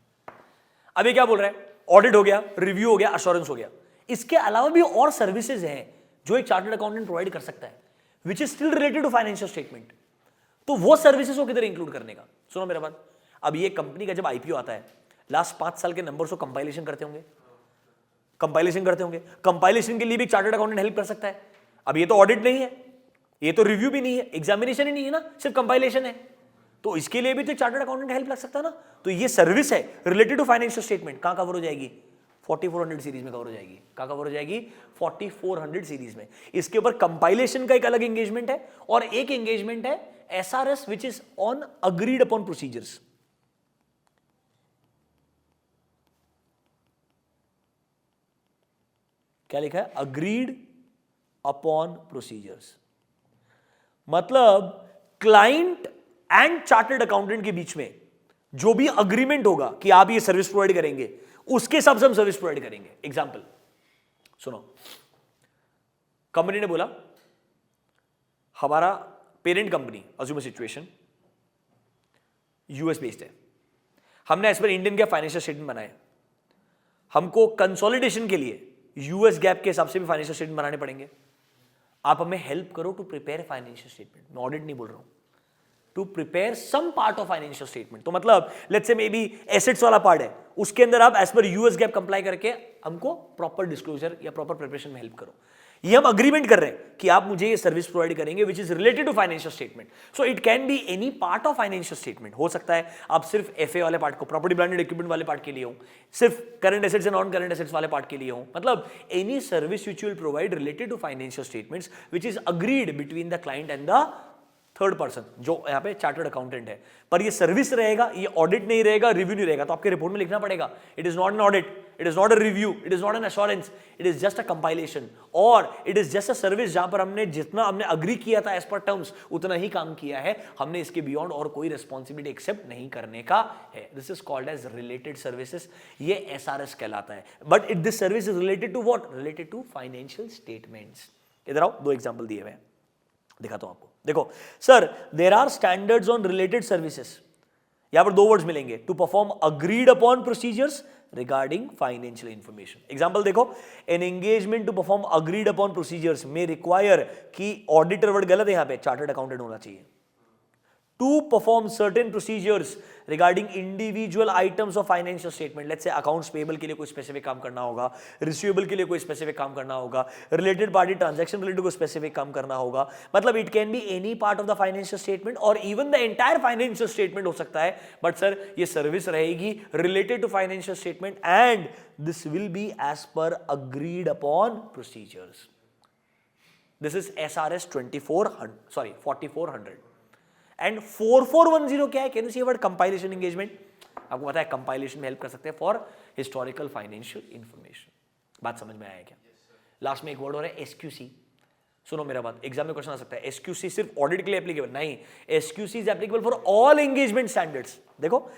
अब ये क्या बोल रहा है, ऑडिट हो गया, रिव्यू हो गया, अश्योरेंस हो गया, इसके अलावा भी और सर्विसेज हैं जो एक चार्टर्ड अकाउंटेंट प्रोवाइड कर सकता है which is still related to financial statement. तो वो सर्विसेज को किधर इंक्लूड करने का, सुनो मेरा बात। अब ये कंपनी का जब आईपीओ आता है, लास्ट 5 साल के नंबर्स को कंपाइलेशन करते होंगे, कंपाइलेशन के लिए भी चार्टर्ड अकाउंटेंट हेल्प कर सकता है। अब ये तो ऑडिट नहीं है, ये तो रिव्यू भी नहीं है, एग्जामिनेशन ही नहीं है ना, सिर्फ कंपाइलेशन है, तो इसके लिए भी तो चार्टर्ड अकाउंटेंट हेल्प लग सकता है ना। तो ये सर्विस है रिलेटेड टू फाइनेंशियल स्टेटमेंट, कहां कवर हो जाएगी, 4400 सीरीज में कवर हो जाएगी। कहां कवर हो जाएगी, 4400 सीरीज में। इसके ऊपर कंपाइलेशन का एक अलग एंगेजमेंट है और एक एंगेजमेंट है SRS which is on agreed upon procedures. क्या लिखा है, अग्रीड अपॉन प्रोसीजर्स, मतलब क्लाइंट एंड चार्टर्ड अकाउंटेंट के बीच में जो भी अग्रीमेंट होगा कि आप ये सर्विस प्रोवाइड करेंगे, उसके हिसाब से हम सर्विस प्रोवाइड करेंगे। एग्जांपल सुनो, कंपनी ने बोला हमारा parent company, assume situation US based है, हमने as per Indian gap financial statement बनाए, हमको कंसोलिडेशन के लिए यूएस गैप के हिसाब से भी फाइनेंशियल स्टेटमेंट बनाने पड़ेंगे। आप हमें हेल्प करो टू प्रिपेयर फाइनेंशियल स्टेटमेंट, मैं ऑडिट नहीं बोल रहा हूं, to prepare some part of financial statement. तो मतलब लेट्स से मे बी एसेट्स वाला पार्ट है, उसके अंदर आप as per US gap comply करके हमको प्रॉपर डिस्क्लोजर या प्रॉपर प्रिपरेशन में हेल्प करो। ये हम अग्रीमेंट कर रहे हैं कि आप मुझे ये सर्विस प्रोवाइड करेंगे which is related to financial statement. So it can be any part of financial statement. हो सकता है आप सिर्फ एफए वाले पार्ट को, प्रॉपर्टी ब्रांडेड इक्विपमेंट वाले पार्ट के लिए हो, सिर्फ current assets and non current assets वाले पार्ट के लिए हो, मतलब any service which will provide related to financial statements which is agreed between the client and the third person, जो यहाँ पे चार्टर्ड अकाउंटेंट है। पर ये सर्विस रहेगा, ये ऑडिट नहीं रहेगा, रिव्यू नहीं रहेगा। तो आपके रिपोर्ट में लिखना पड़ेगा, it is not an audit, it is not a review, it is not an assurance, it is just a compilation, or it is just a service जहां पर हमने जितना हमने अग्री किया था एज पर टर्म्स उतना ही काम किया है, हमने इसके बियॉन्ड और कोई रिस्पॉन्सिबिलिटी एक्सेप्ट नहीं करने का है। This is called as related services, ये एसआरएस कहलाता है। But it this service is related to what, related to financial statements. इधर आओ, 2 एग्जाम्पल दिए हुए हैं, दिखाता हूं आपको। देखो sir, there are standards on related services, यहां पर 2 वर्ड्स मिलेंगे, to perform agreed upon procedures regarding financial information. Example देखो, an engagement to perform agreed upon procedures में रिक्वायर कि ऑडिटर वर्ड गलत है, यहां पे चार्टर्ड अकाउंटेंट होना चाहिए। To perform certain procedures regarding individual items of financial statement, let's say accounts payable के लिए कोई specific काम करना होगा, receivable के लिए कोई specific काम करना होगा, related party transaction related कोई specific काम करना होगा, मतलब it can be any part of the financial statement or even the entire financial statement हो सकता है। but sir ये service रहेगी related to financial statement and this will be as per agreed upon procedures. This is SRS 4400 and 4410 क्या है, can you see word, compilation engagement. आपको पता है कंपाइलेशन में हेल्प कर सकते हैं फॉर हिस्टोरिकल फाइनेंशियल इंफॉर्मेशन। बात समझ में आया क्या? लास्ट में एक वर्ड हो रहा है एसक्यूसी। सुनो मेरा बात, एग्जाम में क्वेश्चन आ सकता है, एसक्यूसी सिर्फ ऑडिट के लिए एप्लीकेबल नहीं, SQC is applicable for all engagement standards. देखो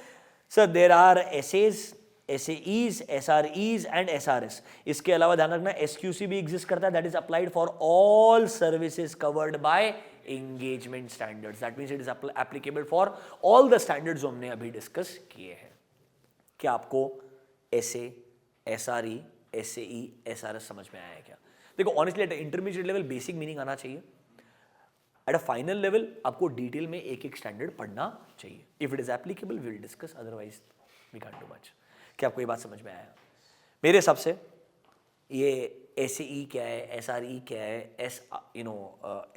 sir, there are SAs, SAEs, SREs and SRSs. इसके अलावा ध्यान रखना एसक्यूसी भी एग्जिस्ट करता है, that is applied for all services covered by engagement standards. That means it is applicable for all the standards जो हमने अभी डिस्कस किए हैं। क्या आपको एसए, एसआरई, एसएई, एसआरएस समझ में आया है क्या? देखो honestly at intermediate level basic meaning आना चाहिए, एट अ फाइनल लेवल आपको डिटेल में एक एक स्टैंडर्ड पढ़ना चाहिए। If it is applicable we will discuss, otherwise we can't do much. क्या आपको ये बात समझ में आया? मेरे हिसाब से ये एसई क्या है, एसआरई क्या है,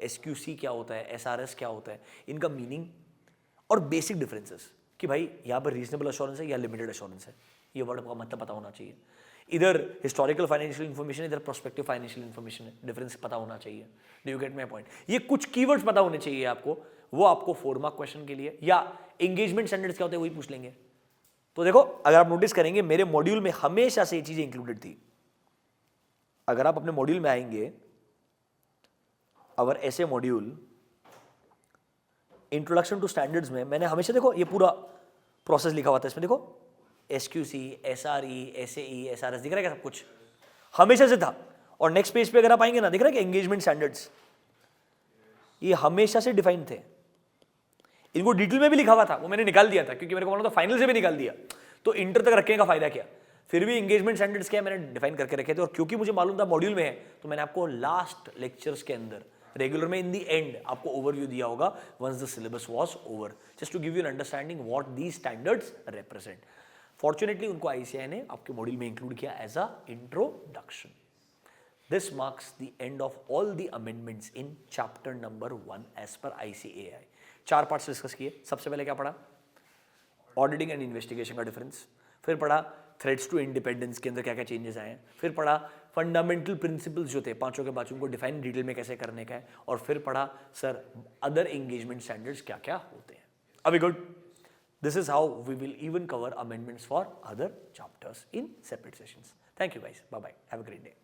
एसक्यूसी क्या होता है, एसआरएस क्या होता है, इनका मीनिंग और बेसिक डिफरेंसेस, कि भाई यहाँ पर रीजनेबल एश्योरेंस है या लिमिटेड एश्योरेंस है, ये वर्ड का मतलब पता होना चाहिए। इधर हिस्टोरिकल फाइनेंशियल इन्फॉर्मेशन, इधर प्रोस्पेक्टिव फाइनेंशियल इन्फॉर्मेशन है, डिफरेंस पता होना चाहिए। Do you get my point? ये कुछ कीवर्ड्स पता होने चाहिए आपको, वो आपको 4 मार्क क्वेश्चन के लिए, या एंगेजमेंट स्टैंडर्ड्स क्या होते हैं वही पूछ लेंगे। तो देखो, अगर आप नोटिस करेंगे मेरे मॉड्यूल में हमेशा से ये चीजें इंक्लूडेड थी। अगर आप अपने मॉड्यूल में आएंगे, अवर ऐसे मॉड्यूल इंट्रोडक्शन टू स्टैंडर्ड्स में मैंने हमेशा, देखो ये पूरा प्रोसेस लिखा हुआ था इसमें, देखो SQC, SRE, SAE, SRS दिख रहा है क्या, सब कुछ हमेशा से था। और नेक्स्ट पेज पे अगर आप आएंगे ना, दिख रहा है कि एंगेजमेंट स्टैंडर्ड्स, ये हमेशा से डिफाइन थे। इनको डिटेल में भी लिखा हुआ था, वो मैंने निकाल दिया था क्योंकि मेरे को मालूम था फाइनल से भी निकाल दिया, तो इंटर तक रखने का फायदा क्या। फिर भी एंगेजमेंट स्टैंडर्ड्स क्या मैंने डिफाइन करके रखे थे, और क्योंकि मुझे मालूम था मॉड्यूल में है, तो मैंने आपको लास्ट लेक्चर्स के अंदर रेगुलर में इन दी एंड आपको ओवरव्यू दिया होगा once the syllabus was over, just to give you an understanding what these standards represent. Fortunately उनको ICAI ने आपके मॉड्यूल में इंक्लूड किया as a introduction. This marks the end of all the amendments in chapter number 1 as per ICAI। 4 parts discuss किए। सबसे पहले क्या पढ़ा? ऑडिटिंग एंड इन्वेस्टिगेशन का डिफरेंस। फिर पढ़ा थ्रेट्स टू इंडिपेंडेंस के अंदर क्या क्या चेंजेस आए हैं। फिर पढ़ा फंडामेंटल प्रिंसिपल्स जो थे पांचों के पांचों को डिफाइन डिटेल में कैसे करने का है। और फिर पढ़ा सर अदर एंगेजमेंट स्टैंडर्ड्स क्या क्या होते हैं। अभी good, this is how we will even cover amendments for other chapters in separate sessions. Thank you guys, bye bye, have a great day.